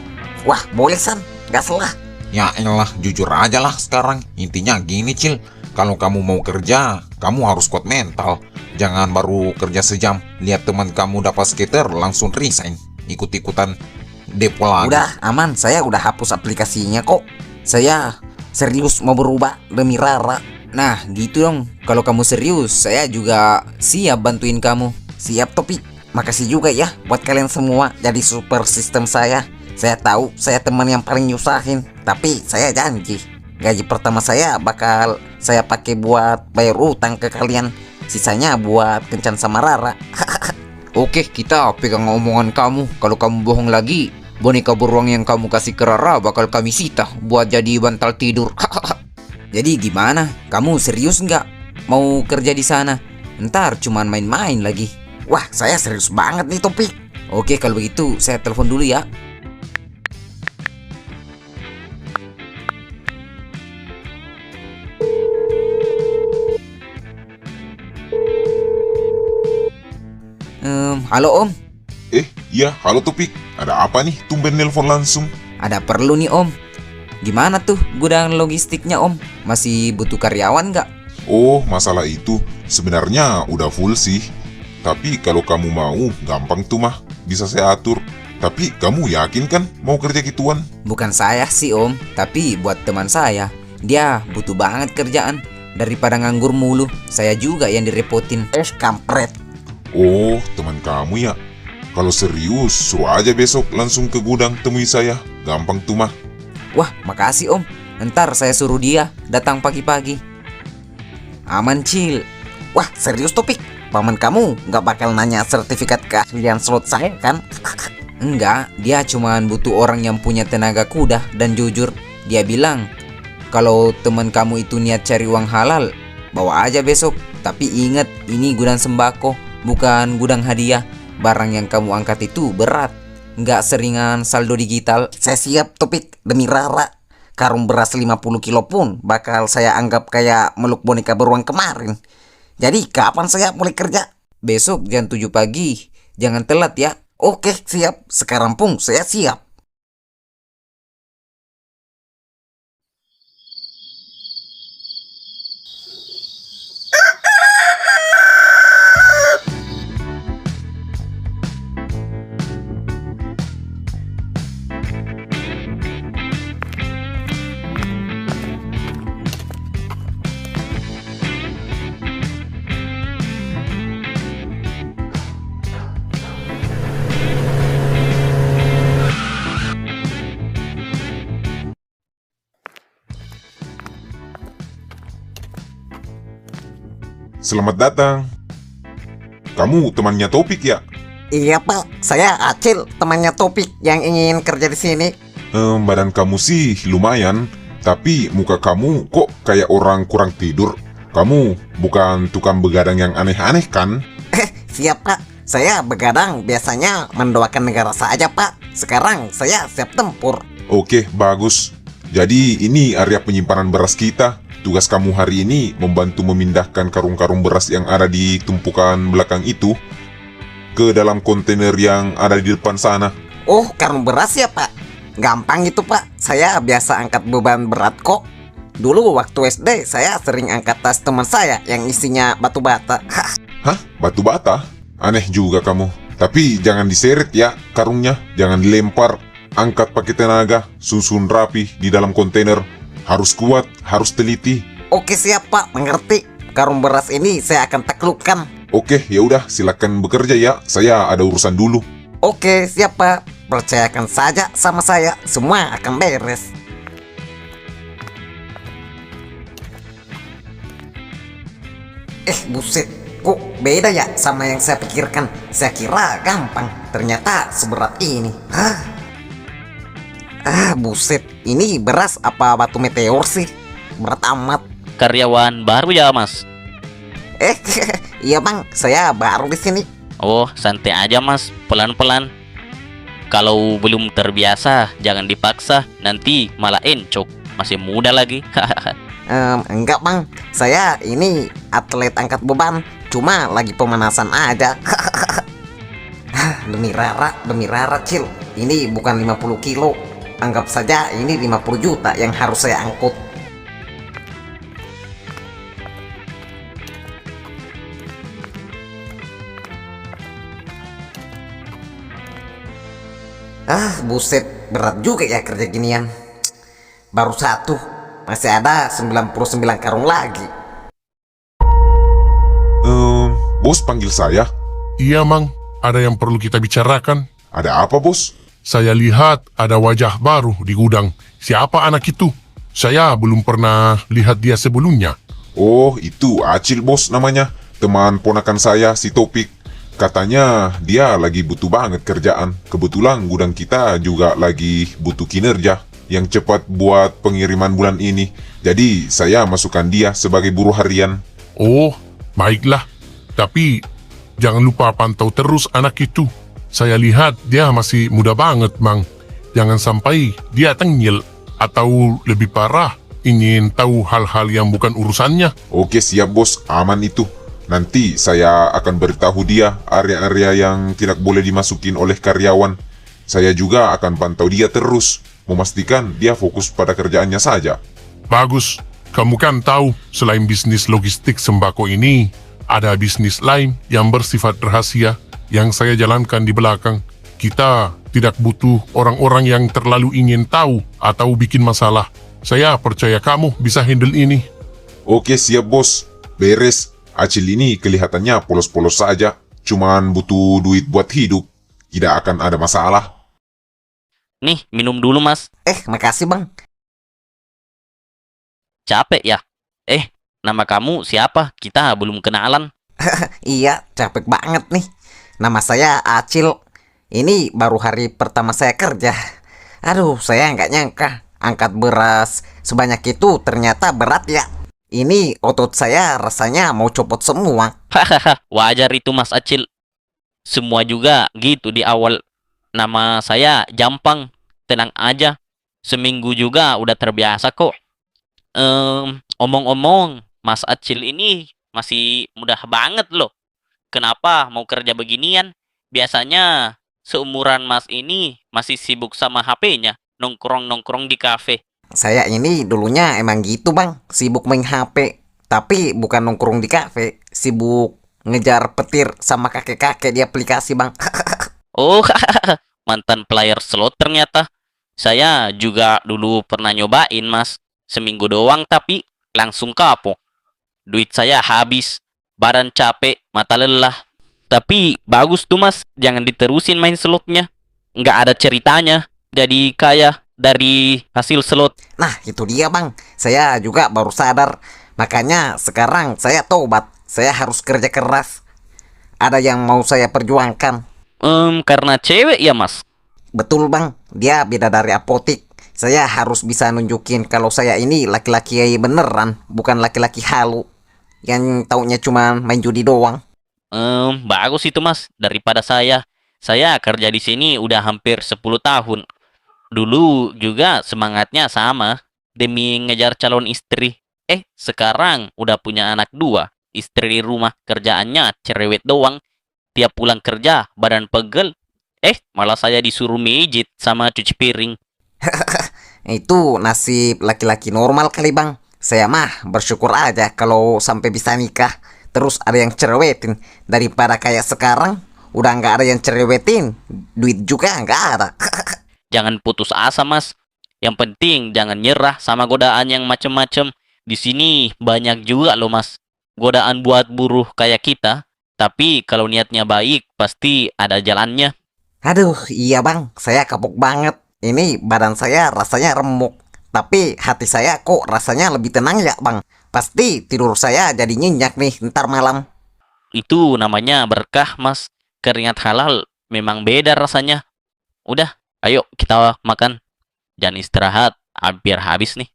Wah, boleh San, gak salah. Ya elah, jujur aja lah sekarang. Intinya gini Cil, kalau kamu mau kerja, kamu harus kuat mental. Jangan baru kerja sejam, lihat teman kamu dapat skater langsung resign, ikut-ikutan depo lagi. Udah aman, saya udah hapus aplikasinya kok. Saya serius mau berubah demi Rara. Nah gitu dong, kalau kamu serius, saya juga siap bantuin kamu. Siap Topik, makasih juga ya buat kalian semua jadi super sistem saya. Saya tahu saya teman yang paling nyusahin, tapi saya janji gaji pertama saya bakal saya pakai buat bayar utang ke kalian. Sisanya buat kencan sama Rara. Oke, kita pegang omongan kamu. Kalau kamu bohong lagi, boneka beruang yang kamu kasih ke Rara bakal kami sita buat jadi bantal tidur. Jadi gimana? Kamu serius nggak mau kerja di sana? Ntar cuman main-main lagi. Wah, saya serius banget nih Topik. Oke, kalau begitu saya telepon dulu ya. Halo Om. Iya, halo Topik. Ada apa nih? Tumben nelpon langsung. Ada perlu nih Om. Gimana tuh gudang logistiknya Om? Masih butuh karyawan nggak? Oh, masalah itu sebenarnya udah full sih. Tapi kalau kamu mau, gampang tuh mah. Bisa saya atur. Tapi kamu yakin kan mau kerja gituan? Bukan saya sih Om, tapi buat teman saya. Dia butuh banget kerjaan. Daripada nganggur mulu, saya juga yang direpotin. Kampret. Oh, teman kamu ya? Kalau serius, suruh aja besok langsung ke gudang temui saya. Gampang tuh mah. Wah, makasih Om. Ntar saya suruh dia datang pagi-pagi. Aman Cil. Wah, serius Topik? Paman kamu nggak bakal nanya sertifikat keahlian slot saya kan? Enggak, dia cuman butuh orang yang punya tenaga kuda dan jujur. Dia bilang, kalau teman kamu itu niat cari uang halal, bawa aja besok. Tapi ingat, ini gudang sembako, bukan gudang hadiah. Barang yang kamu angkat itu berat, nggak seringan saldo digital. Saya siap Topik, demi Rara. karung beras 50 kilo pun bakal saya anggap kayak meluk boneka beruang kemarin. Jadi kapan saya mulai kerja? Besok jam 7 pagi. Jangan telat ya. Oke, siap. Sekarang pun saya siap. Selamat datang. Kamu temannya Topik ya? Iya Pak, saya Acil, temannya Topik yang ingin kerja di sini. Badan kamu sih lumayan, tapi muka kamu kok kayak orang kurang tidur. Kamu bukan tukang begadang yang aneh-aneh kan? Siap Pak, saya begadang biasanya mendoakan negara saja Pak. Sekarang saya siap tempur. Oke, bagus. Jadi ini area penyimpanan beras kita. Tugas kamu hari ini membantu memindahkan karung-karung beras yang ada di tumpukan belakang itu ke dalam kontainer yang ada di depan sana. Oh, karung beras ya Pak? Gampang itu Pak, saya biasa angkat beban berat kok. Dulu waktu SD saya sering angkat tas teman saya yang isinya batu bata. Hah? Batu bata? Aneh juga kamu. Tapi jangan diseret ya karungnya, jangan dilempar. Angkat pakai tenaga, susun rapi di dalam kontainer. Harus kuat, harus teliti. Oke siap Pak, mengerti. Karung beras ini saya akan taklukkan. Oke, ya udah, silakan bekerja ya. Saya ada urusan dulu. Oke siap Pak, percayakan saja sama saya, semua akan beres. Buset, kok beda ya sama yang saya pikirkan. Saya kira gampang, ternyata seberat ini. Buset, ini beras apa batu meteor sih? Berat amat. Karyawan baru ya, Mas? Iya Bang, saya baru di sini. Oh, santai aja, Mas. Pelan-pelan. Kalau belum terbiasa, jangan dipaksa. Nanti malah encok. Masih muda lagi. Enggak Bang, saya ini atlet angkat beban. Cuma lagi pemanasan aja. Demi Rara, Cil. Ini bukan 50 kilo. Anggap saja ini 50 juta yang harus saya angkut. Buset, berat juga ya kerja ginian. Baru satu, masih ada 99 karung lagi. Bos panggil saya. Iya, Mang. Ada yang perlu kita bicarakan. Ada apa, bos? Saya lihat ada wajah baru di gudang. Siapa anak itu? Saya belum pernah lihat dia sebelumnya. Oh, itu Acil, bos namanya. Teman ponakan saya, si Topik. Katanya dia lagi butuh banget kerjaan. Kebetulan gudang kita juga lagi butuh kinerja yang cepat buat pengiriman bulan ini. Jadi saya masukkan dia sebagai buruh harian. Oh, baiklah. Tapi jangan lupa pantau terus anak itu. Saya lihat dia masih muda banget, Mang. Jangan sampai dia tengil atau lebih parah ingin tahu hal-hal yang bukan urusannya. Oke, siap bos, aman itu. Nanti saya akan beritahu dia area-area yang tidak boleh dimasukin oleh karyawan. Saya juga akan pantau dia terus, memastikan dia fokus pada kerjaannya saja. Bagus. Kamu kan tahu, selain bisnis logistik sembako ini, ada bisnis lain yang bersifat rahasia yang saya jalankan di belakang. Kita tidak butuh orang-orang yang terlalu ingin tahu atau bikin masalah. Saya percaya kamu bisa handle ini. Oke, siap bos. Beres. Acil ini kelihatannya polos-polos saja. Cuman butuh duit buat hidup. Tidak akan ada masalah. Nih, minum dulu, Mas. Makasih Bang. Capek ya? Nama kamu siapa? Kita belum kenalan. Iya, capek banget nih. Nama saya Acil. Ini baru hari pertama saya kerja. Aduh, saya nggak nyangka angkat beras sebanyak itu ternyata berat ya. Ini otot saya rasanya mau copot semua. Hahaha, wajar itu, Mas Acil. Semua juga gitu di awal. Nama saya Jampang. Tenang aja. seminggu juga udah terbiasa kok. Omong-omong, Mas Acil ini masih mudah banget loh. Kenapa mau kerja beginian? Biasanya seumuran Mas ini masih sibuk sama HP-nya, nongkrong-nongkrong di kafe. Saya ini dulunya emang gitu bang, sibuk main HP. Tapi bukan nongkrong di kafe, sibuk ngejar petir sama kakek-kakek di aplikasi bang. Oh, mantan player slot ternyata. Saya juga dulu pernah nyobain, Mas. Seminggu doang tapi langsung kapok. Duit saya habis, badan capek, mata lelah. Tapi bagus tuh, Mas. Jangan diterusin main slotnya. Nggak ada ceritanya. Jadi kaya dari hasil slot. Nah itu dia bang, saya juga baru sadar. Makanya sekarang saya tobat, saya harus kerja keras. Ada yang mau saya perjuangkan. Karena cewek ya, Mas. Betul bang, dia beda dari apotik. Saya harus bisa nunjukin kalau saya ini laki-laki beneran, bukan laki-laki halu yang taunya cuma main judi doang. Bagus itu, Mas. Daripada saya. Saya kerja di sini udah hampir 10 tahun. Dulu juga semangatnya sama, demi ngejar calon istri. Sekarang udah punya anak 2. Istri di rumah, kerjaannya cerewet doang. Tiap pulang kerja, badan pegel. Malah saya disuruh mijit sama cuci piring. Itu nasib laki-laki normal kali bang. Saya mah bersyukur aja kalau sampai bisa nikah. Terus ada yang cerewetin. Daripada kayak sekarang, udah nggak ada yang cerewetin. Duit juga nggak ada. Jangan putus asa, Mas. Yang penting jangan nyerah sama godaan yang macem-macem. Di sini banyak juga loh, Mas. Godaan buat buruh kayak kita. Tapi kalau niatnya baik, pasti ada jalannya. Aduh, iya bang, saya kapok banget. Ini badan saya rasanya remuk. Tapi hati saya kok rasanya lebih tenang ya bang. Pasti tidur saya jadi nyenyak nih ntar malam. Itu namanya berkah, Mas. Keringat halal memang beda rasanya. Udah, ayo kita makan. Jangan istirahat, hampir habis nih.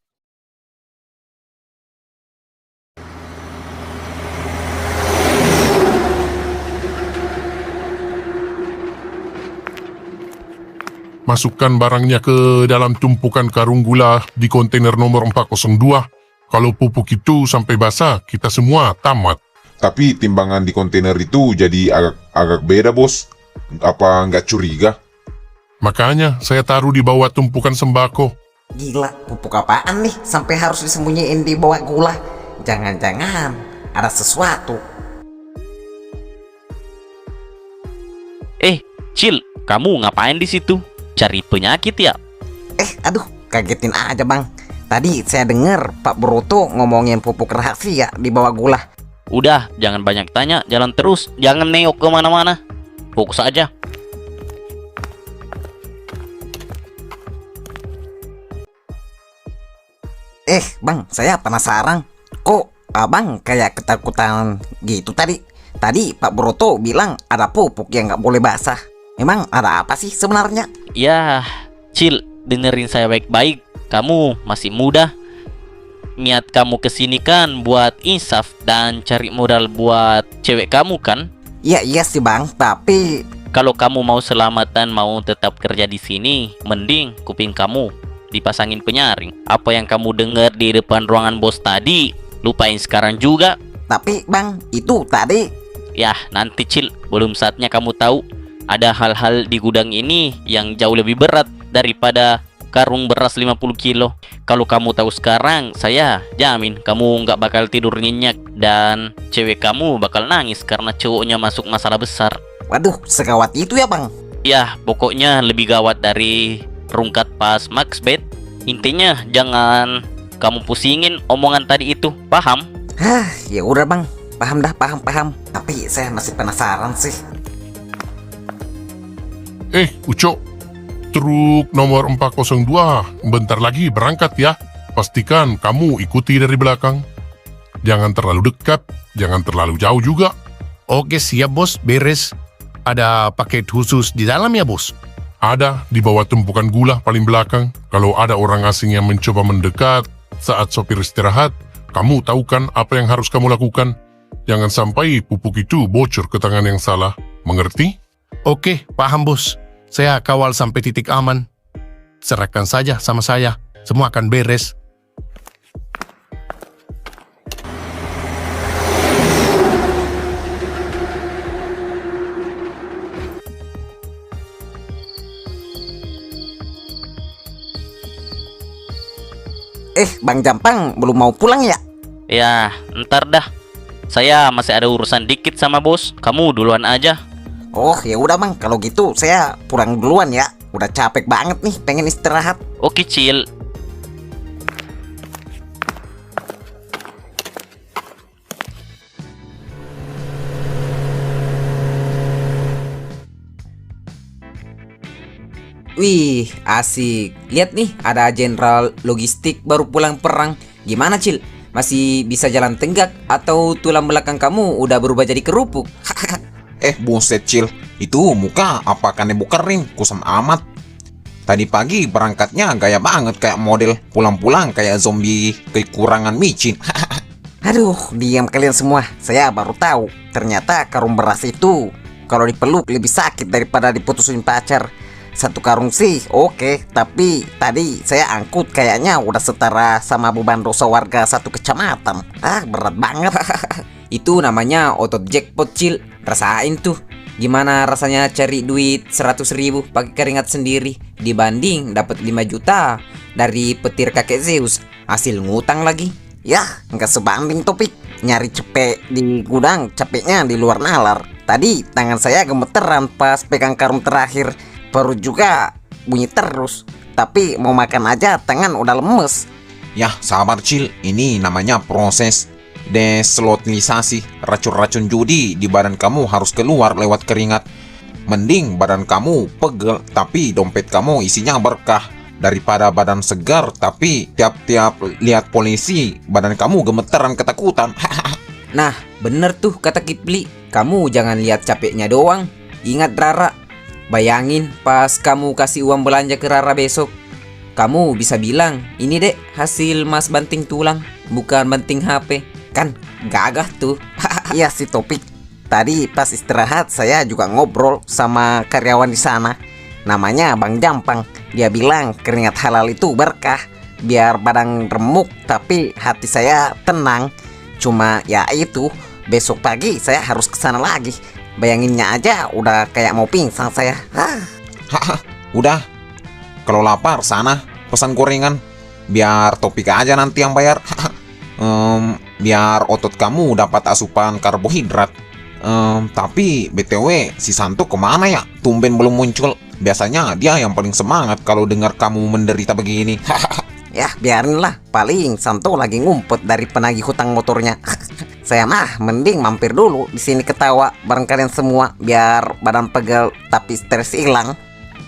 Masukkan barangnya ke dalam tumpukan karung gula di kontainer nomor 402. Kalau pupuk itu sampai basah, kita semua tamat. Tapi timbangan di kontainer itu jadi agak beda bos. Apa nggak curiga? Makanya saya taruh di bawah tumpukan sembako. Gila, pupuk apaan nih sampai harus disembunyiin di bawah gula? Jangan-jangan ada sesuatu. Cil, kamu ngapain di situ? Cari penyakit ya? Aduh, kagetin aja bang. Tadi saya dengar Pak Broto ngomongin pupuk rahasia di bawah gula. Udah, jangan banyak tanya, jalan terus. Jangan neok kemana-mana. Fokus aja. Bang, saya penasaran. Kok abang kayak ketakutan gitu tadi? Tadi Pak Broto bilang ada pupuk yang nggak boleh basah. Emang ada apa sih sebenarnya? Ya, Cil, dengerin saya baik-baik. Kamu masih muda. Niat kamu kesini kan buat insaf dan cari modal buat cewek kamu kan? Iya sih bang, tapi Kalau kamu mau selamatan, mau tetap kerja di sini, mending kuping kamu dipasangin penyaring. Apa yang kamu dengar di depan ruangan bos tadi, lupain sekarang juga. bang, itu tadi. Ya, nanti Cil, belum saatnya kamu tahu. Ada hal-hal di gudang ini yang jauh lebih berat daripada karung beras 50 kilo. Kalau kamu tahu sekarang, saya jamin kamu nggak bakal tidur nyenyak. Dan cewek kamu bakal nangis karena cowoknya masuk masalah besar. Waduh, segawat itu ya bang? Ya, pokoknya lebih gawat dari rungkat pas max bed. Intinya jangan kamu pusingin omongan tadi itu, paham? Ya udah bang, paham dah, paham. Tapi saya masih penasaran sih. Ucok, truk nomor 402 bentar lagi berangkat ya. Pastikan kamu ikuti dari belakang. Jangan terlalu dekat, jangan terlalu jauh juga. Oke siap bos, beres. Ada paket khusus di dalam ya bos? Ada di bawah tumpukan gula paling belakang. Kalau ada orang asing yang mencoba mendekat saat sopir istirahat, kamu tahu kan apa yang harus kamu lakukan? Jangan sampai pupuk itu bocor ke tangan yang salah. Mengerti? Oke, paham bos. Saya kawal sampai titik aman. serahkan saja sama saya. Semua akan beres. Bang Jampang belum mau pulang ya? Ya, ntar dah. Saya masih ada urusan dikit sama bos. Kamu duluan aja. Oh, ya udah Bang, kalau gitu saya pulang duluan ya. Udah capek banget nih, pengen istirahat. Oke, Cil. Wih, asik. Lihat nih, ada jenderal logistik baru pulang perang. Gimana, Cil? Masih bisa jalan tegak atau tulang belakang kamu udah berubah jadi kerupuk? Buset Cil, itu muka apa kanebo kering, kusam amat. Tadi pagi berangkatnya gaya banget kayak model, pulang-pulang kayak zombie kekurangan micin. Aduh, diam kalian semua. Saya baru tahu, ternyata karung beras itu kalau dipeluk lebih sakit daripada diputusin pacar. Satu karung sih oke, tapi tadi saya angkut kayaknya udah setara sama beban dosa warga satu kecamatan. Berat banget. Itu namanya otot jackpot, Cil. Rasain tuh. Gimana rasanya cari duit 100.000 pakai keringat sendiri dibanding dapat 5 juta dari petir kakek Zeus hasil ngutang lagi. Ya, nggak sebanding Topik. Nyari cepet di gudang, capeknya di luar nalar. Tadi tangan saya gemeteran pas pegang karung terakhir. Perut juga bunyi terus. Tapi mau makan aja tangan udah lemes. Yah, sabar Cil, ini namanya proses deslotilisasi. Racun-racun judi di badan kamu harus keluar lewat keringat. Mending badan kamu pegel tapi dompet kamu isinya berkah, daripada badan segar tapi tiap-tiap lihat polisi badan kamu gemeteran ketakutan. Nah, bener tuh kata Kipli. Kamu jangan lihat capeknya doang. Ingat Rara, bayangin pas kamu kasih uang belanja ke Rara besok, kamu bisa bilang, ini dek hasil mas banting tulang, bukan banting HP. Kan gagah tuh. Iya sih Topik. Tadi pas istirahat saya juga ngobrol sama karyawan di sana. Namanya Bang Jampang. Dia bilang keringat halal itu berkah. Biar badan remuk tapi hati saya tenang. Cuma ya itu, besok pagi saya harus kesana lagi. Bayanginnya aja udah kayak mau pingsan saya. Udah, kalau lapar sana pesan gorengan, biar Topik aja nanti yang bayar. Biar otot kamu dapat asupan karbohidrat. Tapi BTW si Santo kemana ya? Tumben belum muncul. Biasanya dia yang paling semangat kalau dengar kamu menderita begini. Ya biarinlah, paling Santo lagi ngumpet dari penagih hutang motornya. Saya mah mending mampir dulu di sini ketawa bareng kalian semua biar badan pegel tapi stres hilang.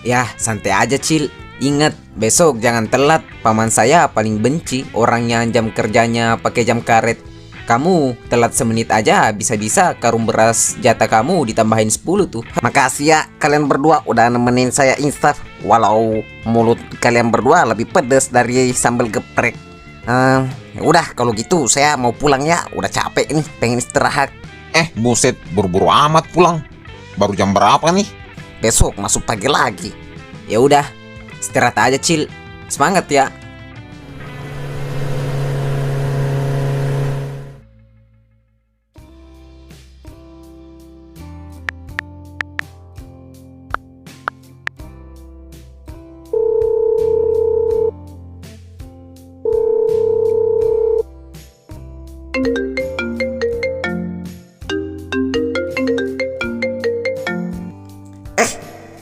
Ya, santai aja Cil. Ingat, besok jangan telat. Paman saya paling benci orang yang jam kerjanya pakai jam karet. Kamu telat semenit aja bisa-bisa karung beras jatah kamu ditambahin 10 tuh. Makasih ya kalian berdua udah nemenin saya instaf. Walau mulut kalian berdua lebih pedes dari sambal geprek. Udah kalau gitu saya mau pulang ya. Udah capek nih, pengen istirahat. Buset, buru-buru amat pulang. Baru jam berapa nih? Besok masuk pagi lagi. Ya udah, istirahat aja Cil. Semangat ya.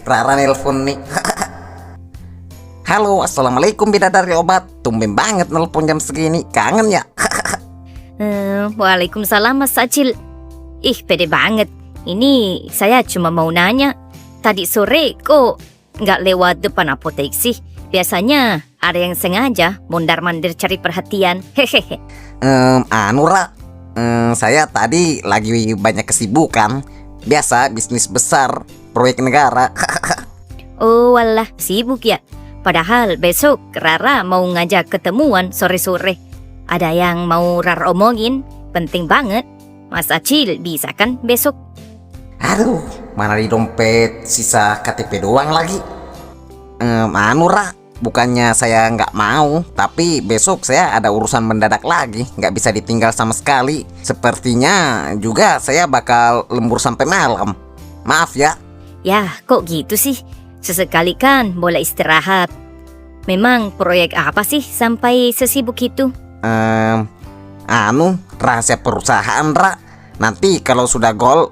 Rara nelpon nih. Halo, assalamualaikum bidadari obat. Tumben banget nelpon jam segini. Kangen ya? Waalaikumsalam Mas Acil. Pede banget. Ini saya cuma mau nanya. Tadi sore kok nggak lewat depan apotek sih? Biasanya ada yang sengaja mondar-mandir cari perhatian. Hehehe. Ra. Saya tadi lagi banyak kesibukan. Biasa bisnis besar, proyek negara. Oh walah, sibuk ya. Padahal besok Rara mau ngajak ketemuan sore-sore. Ada yang mau Rara omongin, penting banget. Mas Acil bisa kan besok? Aduh, mana di dompet sisa KTP doang lagi. Ra, bukannya saya nggak mau, tapi besok saya ada urusan mendadak lagi, nggak bisa ditinggal sama sekali. Sepertinya juga saya bakal lembur sampai malam. Maaf ya. Ya, kok gitu sih? Sesekali kan boleh istirahat. Memang proyek apa sih sampai sesibuk itu? Rahasia perusahaan, Ra. Nanti kalau sudah gol,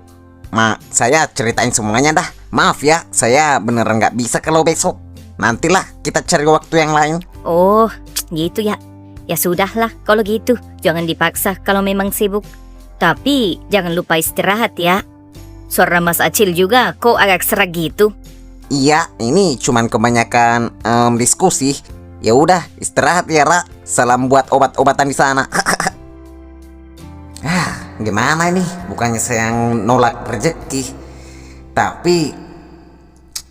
saya ceritain semuanya dah. Maaf ya, saya beneran nggak bisa kalau besok. Nantilah kita cari waktu yang lain. Oh, gitu ya. Ya sudahlah kalau gitu. Jangan dipaksa kalau memang sibuk. Tapi jangan lupa istirahat ya. Suara Mas Acil juga kok agak serak gitu. Iya, ini cuman kebanyakan diskusi. Ya udah, istirahat ya, Ra. Salam buat obat-obatan di sana. Gimana ini? Bukannya saya yang nolak rezeki, tapi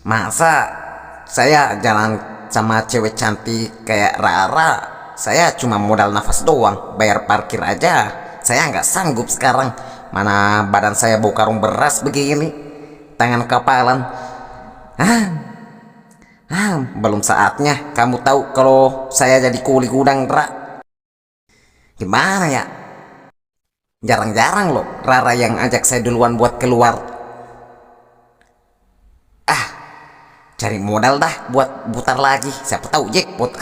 masa saya jalan sama cewek cantik kayak Rara, saya cuma modal nafas doang, bayar parkir aja saya nggak sanggup sekarang. Mana badan saya bau karung beras begini, tangan kapalan. Belum saatnya kamu tahu kalau saya jadi kuli gudang, Ra. Gimana ya? Jarang-jarang loh Rara yang ajak saya duluan buat keluar. Cari modal dah buat putar lagi, siapa tahu jackpot.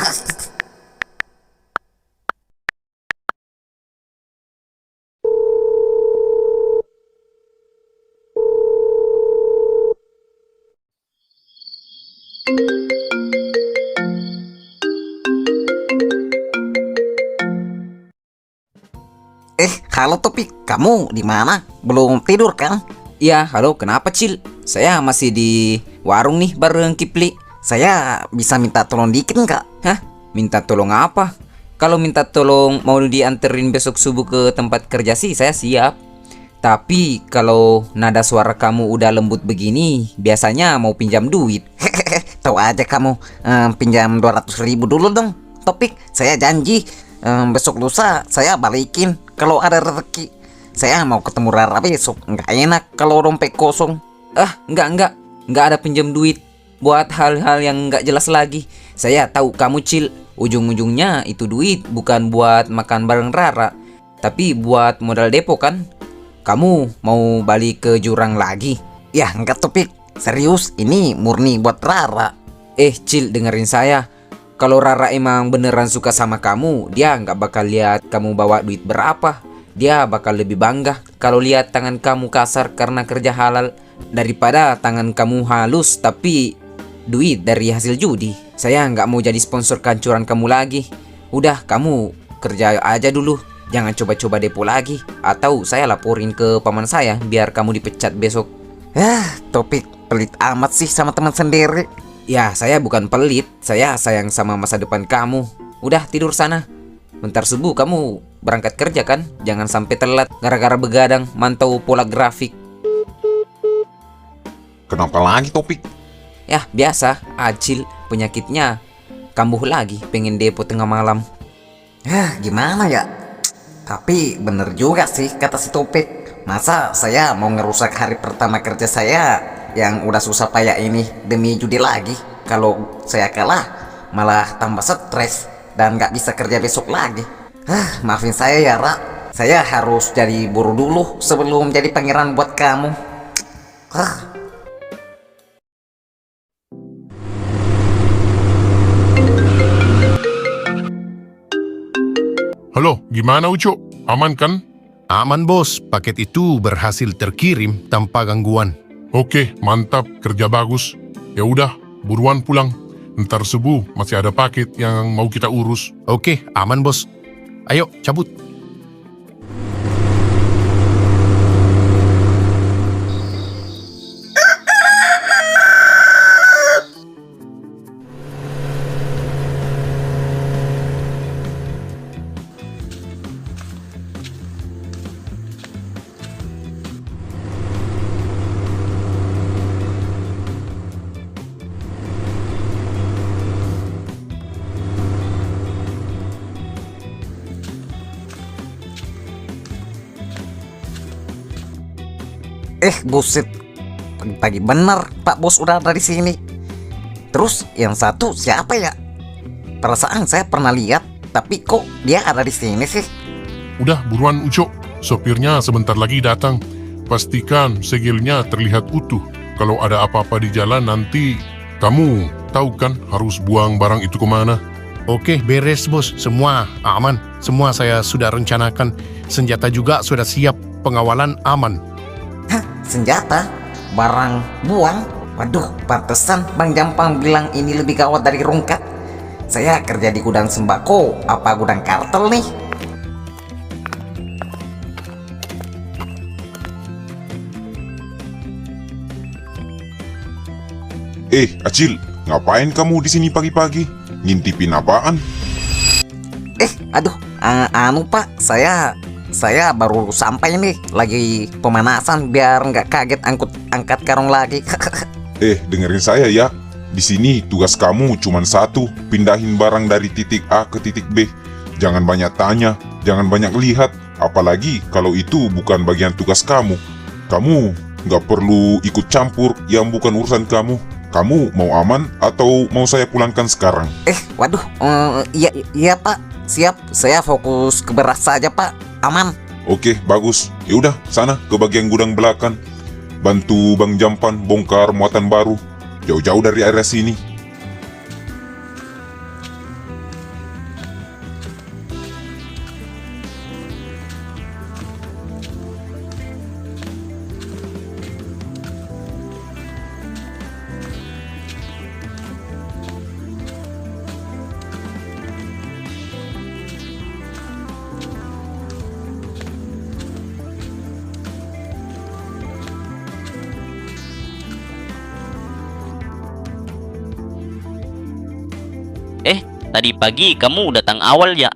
Halo Topik, kamu di mana? Belum tidur kan? Iya, halo, kenapa Cil? Saya masih di warung nih bareng Kipli. Saya bisa minta tolong dikit nggak? Hah? Minta tolong apa? Kalau minta tolong mau dianterin besok subuh ke tempat kerja sih saya siap. Tapi kalau nada suara kamu udah lembut begini, biasanya mau pinjam duit. Tahu aja kamu, pinjam 200.000 dulu dong Topik. Saya janji besok lusa saya balikin kalau ada rezeki. Saya mau ketemu Rara besok. Nggak enak kalau dompet kosong. Enggak ada pinjam duit buat hal-hal yang nggak jelas lagi. Saya tahu kamu Cil, ujung-ujungnya itu duit bukan buat makan bareng Rara, tapi buat modal depo kan. Kamu mau balik ke jurang lagi? Ya enggak Topik, serius, ini murni buat Rara. Cil, dengerin saya. Kalau Rara emang beneran suka sama kamu, dia nggak bakal lihat kamu bawa duit berapa. Dia bakal lebih bangga kalau lihat tangan kamu kasar karena kerja halal, daripada tangan kamu halus tapi duit dari hasil judi. Saya nggak mau jadi sponsor kancuran kamu lagi. Udah, kamu kerja aja dulu. Jangan coba-coba depo lagi, atau saya laporin ke paman saya biar kamu dipecat besok. Topik pelit amat sih sama teman sendiri. Ya, saya bukan pelit, saya sayang sama masa depan kamu. Udah, tidur sana. Bentar subuh kamu berangkat kerja kan? Jangan sampai telat gara-gara begadang mantau pola grafik. Kenapa lagi Topik? Ya, biasa, Acil penyakitnya kambuh lagi, pengen depo tengah malam. Gimana ya? Tapi bener juga sih kata si Topik. Masa saya mau ngerusak hari pertama kerja saya yang udah susah payah ini demi judi lagi? Kalau saya kalah malah tambah stres dan gak bisa kerja besok lagi. Maafin saya ya, Ra. Saya harus jadi buruh dulu sebelum jadi pangeran buat kamu. Halo, gimana Ucok? Aman kan? Aman bos, paket itu berhasil terkirim tanpa gangguan. Oke, mantap, kerja bagus. Ya udah, buruan pulang. Ntar subuh masih ada paket yang mau kita urus. Oke, aman bos. Ayo, cabut. Buset. Pagi-pagi bener Pak Bos udah ada di sini. Terus yang satu siapa ya? perasaan saya pernah lihat, tapi kok dia ada di sini sih? Udah buruan Ucok, sopirnya sebentar lagi datang. Pastikan segelnya terlihat utuh. Kalau ada apa-apa di jalan nanti kamu tahu kan harus buang barang itu kemana. Oke, beres bos. Semua aman. Semua saya sudah rencanakan. Senjata juga sudah siap. Pengawalan aman. Hah, senjata? Barang buang? Waduh, pantesan Bang Jampang bilang ini lebih gawat dari rungkat. Saya kerja di gudang sembako, apa gudang kartel nih? Acil, ngapain kamu di sini pagi-pagi? Ngintipin apaan? Aduh, anu Pak, saya baru sampai nih, lagi pemanasan biar nggak kaget angkat karung lagi. Dengerin saya ya. Di sini tugas kamu cuma satu, pindahin barang dari titik A ke titik B. Jangan banyak tanya, jangan banyak lihat, apalagi kalau itu bukan bagian tugas kamu. Kamu nggak perlu ikut campur yang bukan urusan kamu. Kamu mau aman atau mau saya pulangkan sekarang? Waduh, iya Pak, siap. Saya fokus ke beras saja Pak, aman. Oke, bagus. Yaudah, sana ke bagian gudang belakang. Bantu Bang Jampan bongkar muatan baru. Jauh-jauh dari area sini. Tadi pagi kamu datang awal ya?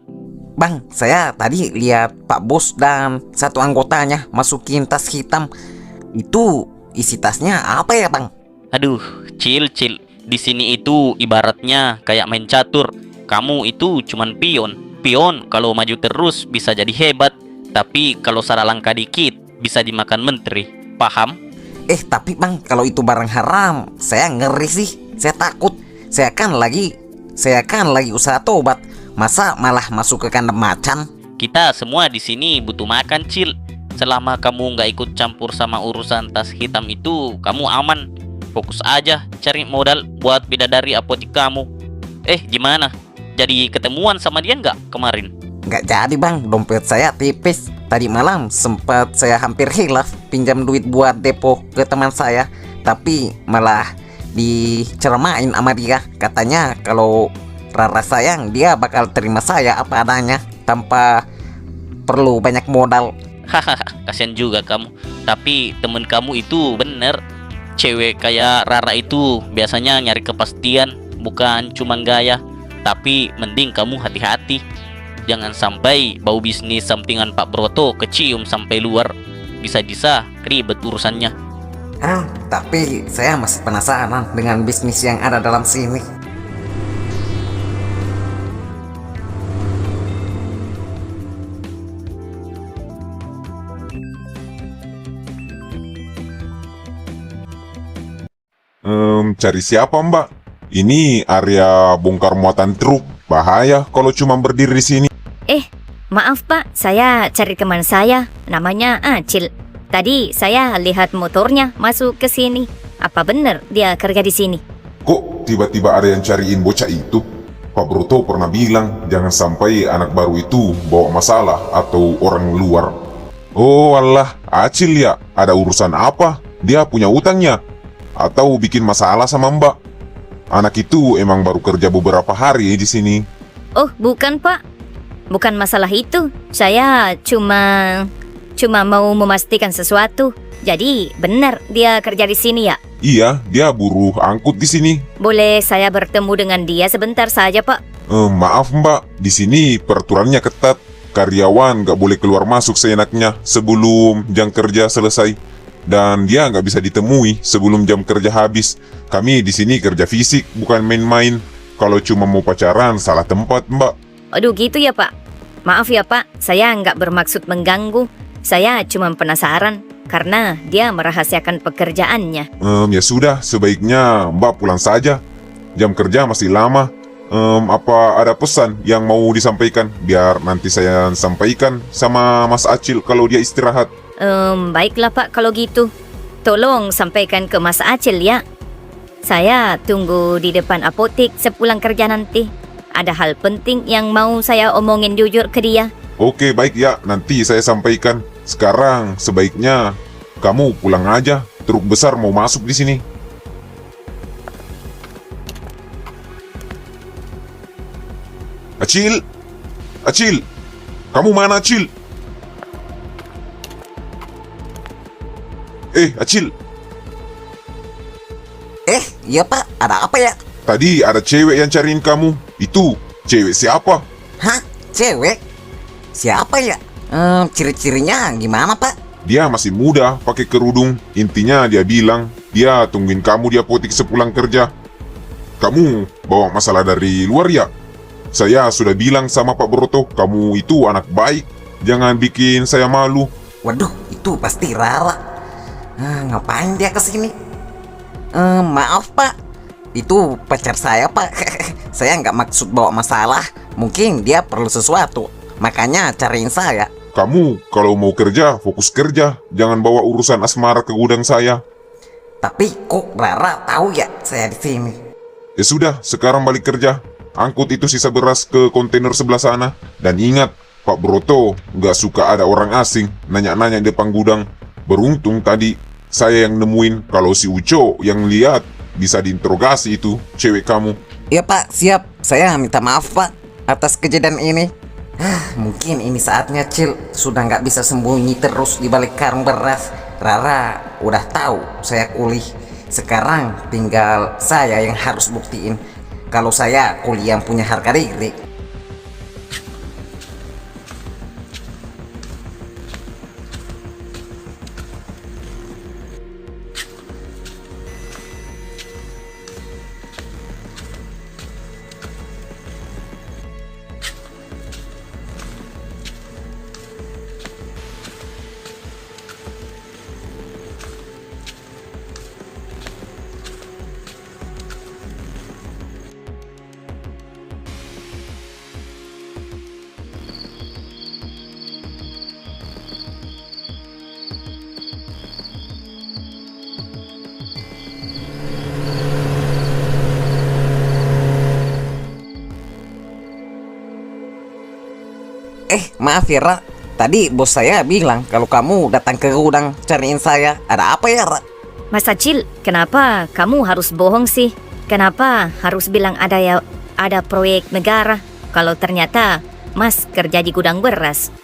Bang, saya tadi lihat Pak Bos dan satu anggotanya masukin tas hitam. Itu isi tasnya apa ya Bang? Aduh, Cil. Di sini itu ibaratnya kayak main catur. Kamu itu cuman pion. Pion kalau maju terus bisa jadi hebat, tapi kalau salah langkah dikit bisa dimakan menteri. Paham? Tapi Bang, kalau itu barang haram, saya ngeri sih. Saya takut. Saya kan lagi usaha tobat. Masa malah masuk ke kandang macan? Kita semua di sini butuh makan, Cil. Selama kamu nggak ikut campur sama urusan tas hitam itu, kamu aman. Fokus aja cari modal buat bidadari apotik kamu. Gimana? Jadi ketemuan sama dia nggak kemarin? Nggak jadi Bang, dompet saya tipis. Tadi malam sempat saya hampir hilaf pinjam duit buat depo ke teman saya, tapi malah diceramain sama dia. Katanya kalau Rara sayang, dia bakal terima saya apa adanya tanpa perlu banyak modal. Hahaha, kasihan juga kamu. Tapi temen kamu itu bener. Cewek kayak Rara itu biasanya nyari kepastian, bukan cuman gaya. Tapi mending kamu hati-hati. Jangan sampai bau bisnis sampingan Pak Broto kecium sampai luar. Bisa-bisa ribet urusannya. Tapi saya masih penasaran dengan bisnis yang ada dalam sini. Cari siapa Mbak? Ini area bongkar muatan truk. Bahaya kalau cuma berdiri di sini. Maaf Pak, saya cari teman saya, namanya Acil. Tadi saya lihat motornya masuk ke sini. Apa benar dia kerja di sini? Kok tiba-tiba ada yang cariin bocah itu? Pak Broto pernah bilang jangan sampai anak baru itu bawa masalah atau orang luar. Oh alah, Acil ya, ada urusan apa? Dia punya utangnya? Atau bikin masalah sama Mbak? Anak itu emang baru kerja beberapa hari di sini. Oh, bukan Pak. Bukan masalah itu. Saya cuma mau memastikan sesuatu. Jadi benar dia kerja di sini ya? Iya, dia buruh angkut di sini. Boleh saya bertemu dengan dia sebentar saja Pak? Maaf Mbak, di sini peraturannya ketat. Karyawan nggak boleh keluar masuk seenaknya sebelum jam kerja selesai. Dan dia nggak bisa ditemui sebelum jam kerja habis. Kami di sini kerja fisik, bukan main-main. Kalau cuma mau pacaran, salah tempat Mbak. Aduh gitu ya Pak. Maaf ya Pak, saya nggak bermaksud mengganggu. Saya cuma penasaran karena dia merahasiakan pekerjaannya. Ya sudah, sebaiknya Mbak pulang saja. Jam kerja masih lama. Apa ada pesan yang mau disampaikan? Biar nanti saya sampaikan sama Mas Acil kalau dia istirahat. Baiklah Pak kalau gitu. Tolong sampaikan ke Mas Acil ya. Saya tunggu di depan apotek sepulang kerja nanti. Ada hal penting yang mau saya omongin jujur ke dia. Oke, baik ya, nanti saya sampaikan. Sekarang sebaiknya kamu pulang aja. Truk besar mau masuk di sini. Acil, Acil, kamu mana Acil? Acil, Iya Pak, ada apa ya? tadi ada cewek yang cariin kamu. Itu cewek siapa? Hah? Cewek? Siapa ya? Ciri-cirinya gimana Pak? Dia masih muda, pakai kerudung. Intinya dia bilang dia tungguin kamu di apotek sepulang kerja. Kamu bawa masalah dari luar ya? Saya sudah bilang sama Pak Broto, kamu itu anak baik. Jangan bikin saya malu. Waduh, itu pasti Rara. Ngapain dia kesini? Maaf Pak, itu pacar saya Pak. Saya nggak maksud bawa masalah. Mungkin dia perlu sesuatu, makanya cariin saya. Kamu kalau mau kerja, fokus kerja. Jangan bawa urusan asmara ke gudang saya. Tapi kok Rara tahu ya saya di sini? Ya sudah, sekarang balik kerja. Angkut itu sisa beras ke kontainer sebelah sana. Dan ingat, Pak Broto nggak suka ada orang asing nanya-nanya di depan gudang. Beruntung tadi saya yang nemuin kalau si Uco yang lihat bisa diinterogasi itu cewek kamu. Iya Pak, siap. Saya minta maaf Pak atas kejadian ini. Mungkin ini saatnya Cil sudah nggak bisa sembunyi terus di balik karung beras. Rara udah tahu saya kuli. Sekarang tinggal saya yang harus buktiin kalau saya kuli yang punya harga diri. Maaf ya Ra, tadi bos saya bilang kalau kamu datang ke gudang cariin saya. Ada apa ya Ra? Mas Acil, kenapa kamu harus bohong sih? Kenapa harus bilang ada proyek negara kalau ternyata Mas kerja di gudang beras?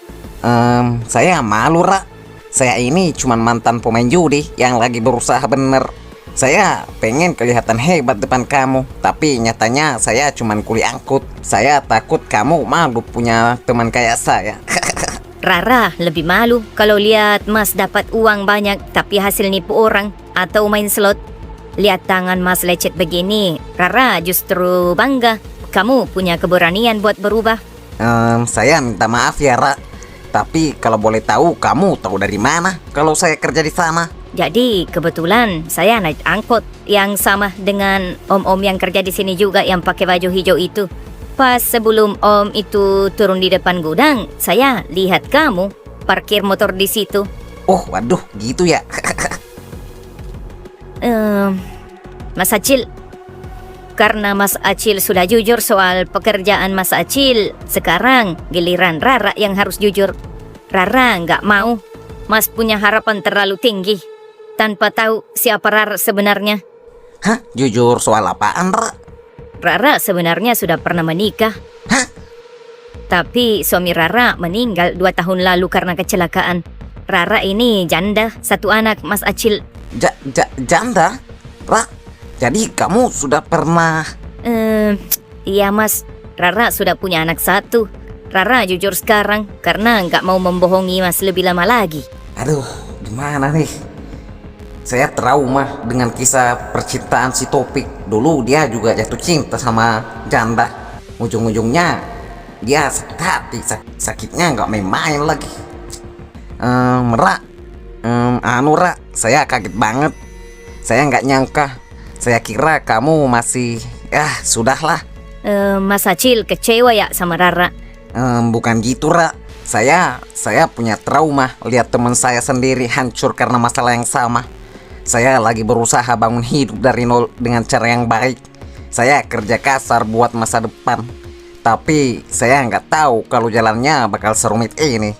Saya malu Ra. Saya ini cuman mantan pemain judi yang lagi berusaha bener. Saya pengen kelihatan hebat depan kamu, tapi nyatanya saya cuman kuli angkut. Saya takut kamu malu punya teman kayak saya. Rara lebih malu kalau lihat Mas dapat uang banyak tapi hasil nipu orang atau main slot. Lihat tangan Mas lecet begini, Rara justru bangga. Kamu punya keberanian buat berubah. Saya minta maaf ya Ra. Tapi kalau boleh tahu, kamu tahu dari mana kalau saya kerja di sana? Jadi kebetulan saya naik angkot yang sama dengan om-om yang kerja di sini juga yang pakai baju hijau itu. Pas sebelum om itu turun di depan gudang, saya lihat kamu parkir motor di situ. Oh, waduh, gitu ya. Mas Acil, karena Mas Acil sudah jujur soal pekerjaan Mas Acil, sekarang giliran Rara yang harus jujur. Rara nggak mau. Mas punya harapan terlalu tinggi tanpa tahu siapa Rara sebenarnya. Hah? Jujur soal apaan, Ra? Rara sebenarnya sudah pernah menikah. Hah? Tapi suami Rara meninggal 2 tahun lalu karena kecelakaan. Rara ini janda, 1 anak, Mas Acil. Janda? Ra, jadi kamu sudah pernah... Iya Mas, Rara sudah punya anak 1. Rara jujur sekarang karena nggak mau membohongi Mas lebih lama lagi. Aduh, gimana nih? Saya trauma dengan kisah percintaan si Topik. Dulu dia juga jatuh cinta sama janda. Ujung-ujungnya dia sakit hati, sakitnya nggak main-main lagi. Ra, Ra, saya kaget banget. Saya nggak nyangka. Saya kira kamu masih, sudahlah. Mas Acil kecewa ya sama Rara? Bukan gitu, Ra. Saya punya trauma lihat teman saya sendiri hancur karena masalah yang sama. Saya lagi berusaha bangun hidup dari nol dengan cara yang baik. Saya kerja kasar buat masa depan. Tapi saya nggak tahu kalau jalannya bakal serumit ini.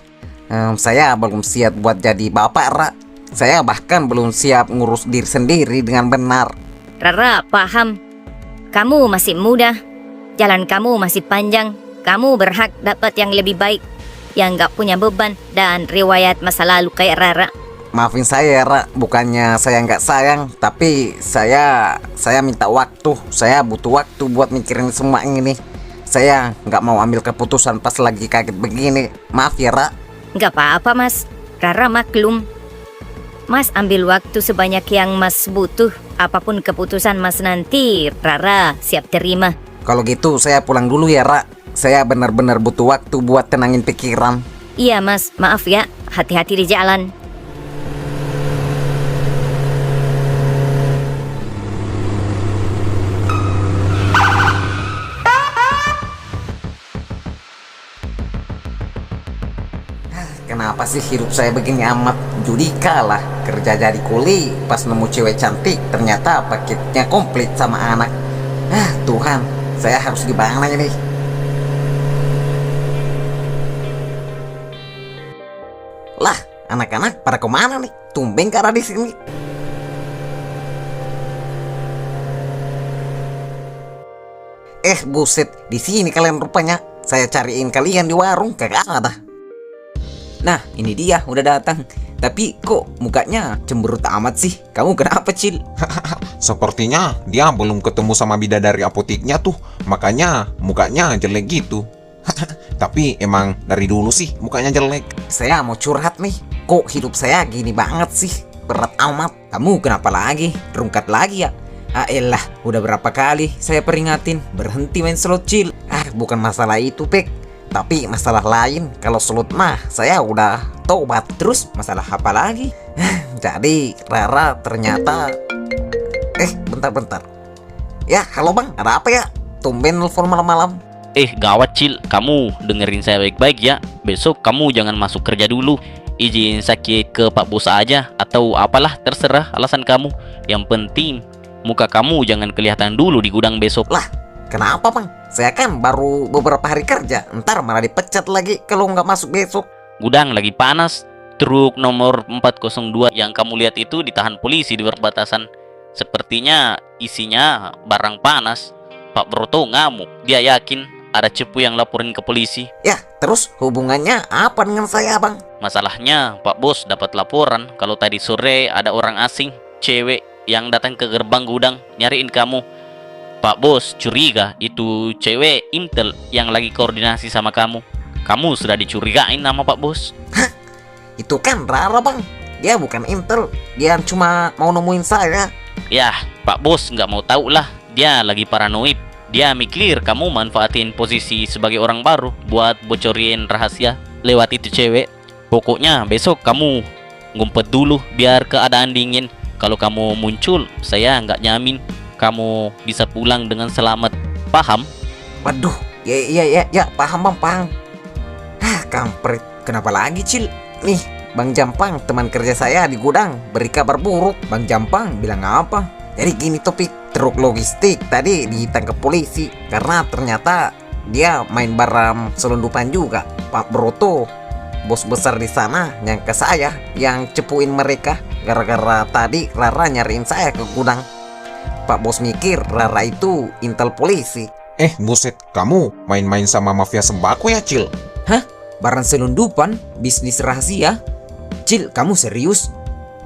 Saya belum siap buat jadi bapak, Ra. Saya bahkan belum siap ngurus diri sendiri dengan benar. Rara paham. Kamu masih muda. Jalan kamu masih panjang. Kamu berhak dapat yang lebih baik, yang nggak punya beban dan riwayat masa lalu kayak Rara. Maafin saya, Ra. Bukannya saya nggak sayang, tapi saya minta waktu. Saya butuh waktu buat mikirin semua ini. Saya nggak mau ambil keputusan pas lagi kaget begini. Maaf ya, Ra. Nggak apa-apa, Mas. Rara maklum. Mas ambil waktu sebanyak yang Mas butuh. Apapun keputusan Mas nanti, Rara siap terima. Kalau gitu saya pulang dulu ya, Ra. Saya benar-benar butuh waktu buat tenangin pikiran. Iya, Mas. Maaf ya. Hati-hati di jalan. Kenapa sih hidup saya begini amat? Judi kalah, kerja jadi kuli, pas nemu cewek cantik, ternyata paketnya komplit sama anak. Tuhan, saya harus gimana ini? Lah, anak-anak pada kemana nih? Tumben karena di sini. Buset, di sini kalian rupanya. Saya cariin kalian di warung, kagak ada. Nah, ini dia udah datang. Tapi kok mukanya cemberut amat sih? Kamu kenapa, Cil? Sepertinya dia belum ketemu sama bidadari apoteknya tuh, makanya mukanya jelek gitu. Tapi emang dari dulu sih mukanya jelek. Saya mau curhat nih. Kok hidup saya gini banget sih? Berat amat. Kamu kenapa lagi? Rungkat lagi ya? Elah, udah berapa kali saya peringatin berhenti main slot, Cil. Bukan masalah itu, Pek. Tapi masalah lain. Kalau slot mah saya udah tobat. Terus masalah apa lagi? Jadi Rara ternyata bentar. Ya, halo Bang, ada apa ya? Tumben nelfon malam-malam. Gawat Cil, kamu dengerin saya baik-baik ya. Besok kamu jangan masuk kerja dulu. Izin sakit ke Pak Bos aja, atau apalah, terserah alasan kamu. Yang penting muka kamu jangan kelihatan dulu di gudang besok. Lah, kenapa Bang? Saya kan baru beberapa hari kerja. Ntar malah dipecat lagi kalau nggak masuk besok. Gudang lagi panas. Truk nomor 402 yang kamu lihat itu ditahan polisi di perbatasan. Sepertinya isinya barang panas. Pak Broto ngamuk. Dia yakin ada cepu yang laporin ke polisi. Ya, terus hubungannya apa dengan saya, Bang? Masalahnya Pak Bos dapat laporan kalau tadi sore ada orang asing, cewek, yang datang ke gerbang gudang nyariin kamu. Pak Bos curiga itu cewek intel yang lagi koordinasi sama kamu. Kamu sudah dicurigain sama Pak Bos. Itu kan Rara, Bang. Dia bukan intel. Dia cuma mau nemuin saya. Ya, Pak Bos nggak mau tahu lah. Dia lagi paranoid. Dia mikir kamu manfaatin posisi sebagai orang baru buat bocorin rahasia lewat itu cewek. Pokoknya besok kamu ngumpet dulu biar keadaan dingin. Kalau kamu muncul, saya nggak nyamin kamu bisa pulang dengan selamat. Paham? Waduh, ya, paham Bang, paham. Kampret. Kenapa lagi, Cil? Nih, Bang Jampang, teman kerja saya di gudang, beri kabar buruk. Bang Jampang bilang apa? Jadi gini Topik, truk logistik tadi ditangkap polisi karena ternyata dia main barang selundupan juga. Pak Broto, bos besar di sana, nyangka saya yang cepuin mereka gara-gara tadi Rara nyariin saya ke gudang. Pak Bos mikir Rara itu intel polisi. Buset, kamu main-main sama mafia sembako ya, Cil? Hah? Barang selundupan? Bisnis rahasia? Cil, kamu serius?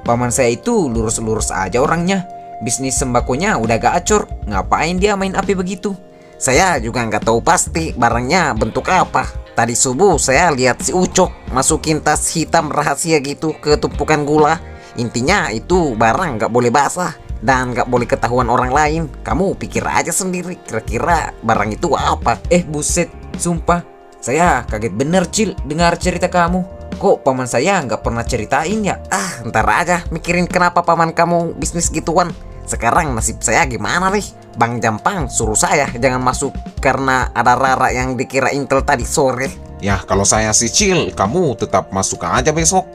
Paman saya itu lurus-lurus aja orangnya. Bisnis sembakonya udah gacor. Ngapain dia main api begitu? Saya juga nggak tahu pasti barangnya bentuk apa. Tadi subuh saya lihat si Ucok masukin tas hitam rahasia gitu ke tumpukan gula. Intinya itu barang nggak boleh basah dan nggak boleh ketahuan orang lain. Kamu pikir aja sendiri kira-kira barang itu apa. Buset, sumpah saya kaget bener, Cil, dengar cerita kamu. Kok paman saya nggak pernah ceritain ya? Ntar aja mikirin kenapa paman kamu bisnis gituan. Sekarang nasib saya gimana nih? Bang Jampang suruh saya jangan masuk karena ada Rara yang dikira intel tadi sore. Ya, kalau saya si Cil, kamu tetap masuk aja besok.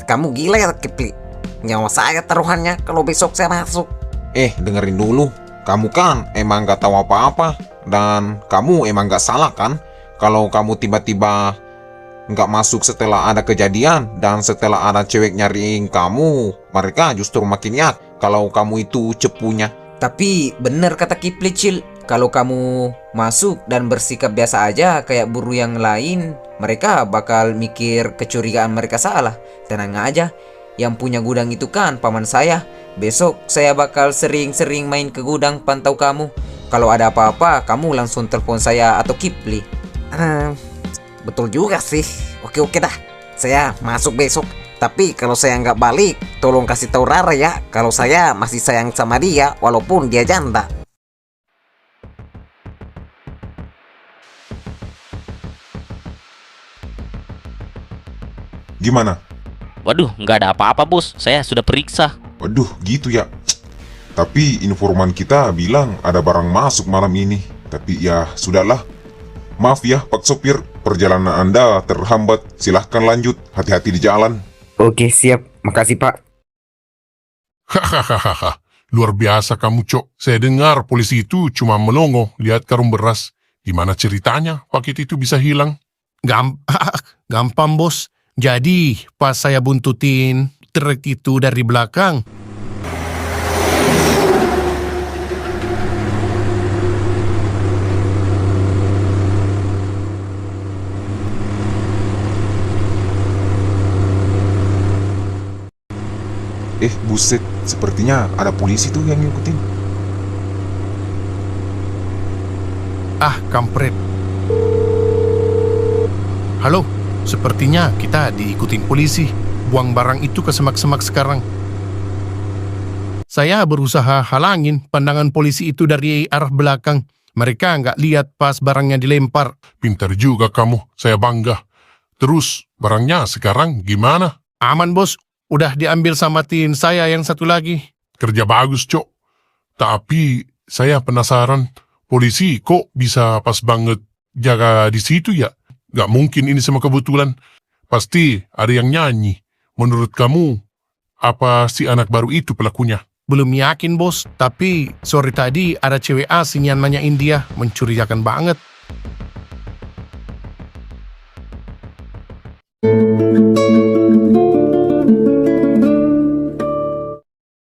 Kamu gila ya Kipli. Nyawa saya taruhannya kalau besok saya masuk. Dengerin dulu. Kamu kan emang gak tahu apa-apa. Dan kamu emang gak salah kan? Kalau kamu tiba-tiba nggak masuk setelah ada kejadian dan setelah ada cewek nyariin kamu, mereka justru makin yak kalau kamu itu cepunya. Tapi bener kata Kipli, Cil. Kalau kamu masuk dan bersikap biasa aja kayak buruh yang lain, mereka bakal mikir kecurigaan mereka salah. Tenang aja, yang punya gudang itu kan paman saya. Besok saya bakal sering-sering main ke gudang pantau kamu. Kalau ada apa-apa, kamu langsung telepon saya atau Kipli. Betul juga sih. Oke dah. Saya masuk besok. Tapi kalau saya nggak balik, tolong kasih tahu Rara ya. Kalau saya masih sayang sama dia, walaupun dia janda. Gimana? Waduh, nggak ada apa-apa bos. Saya sudah periksa. Waduh, gitu ya. Tapi informan kita bilang ada barang masuk malam ini. Tapi ya, sudahlah. Maaf ya, Pak Sopir. Perjalanan Anda terhambat. Silahkan lanjut. Hati-hati di jalan. Oke, siap. Makasih, Pak. Hahaha, luar biasa kamu, Cok. Saya dengar polisi itu cuma melongo lihat karung beras. Gimana ceritanya paket itu bisa hilang? Gampang, bos. Jadi, pas saya buntutin truk itu dari belakang, Buset. Sepertinya ada polisi tuh yang ngikutin. kampret. Halo, sepertinya kita diikutin polisi. Buang barang itu ke semak-semak sekarang. Saya berusaha halangin pandangan polisi itu dari arah belakang. Mereka nggak lihat pas barangnya dilempar. Pintar juga kamu, saya bangga. Terus, barangnya sekarang gimana? Aman, bos. Udah diambil sama tim saya yang satu lagi. Kerja bagus, Cok. Tapi, saya penasaran, polisi kok bisa pas banget jaga di situ ya? Gak mungkin ini semua kebetulan. Pasti ada yang nyanyi. Menurut kamu, apa si anak baru itu pelakunya? Belum yakin, bos. Tapi sore tadi ada cewek asing yang nanyain dia. Mencurigakan banget.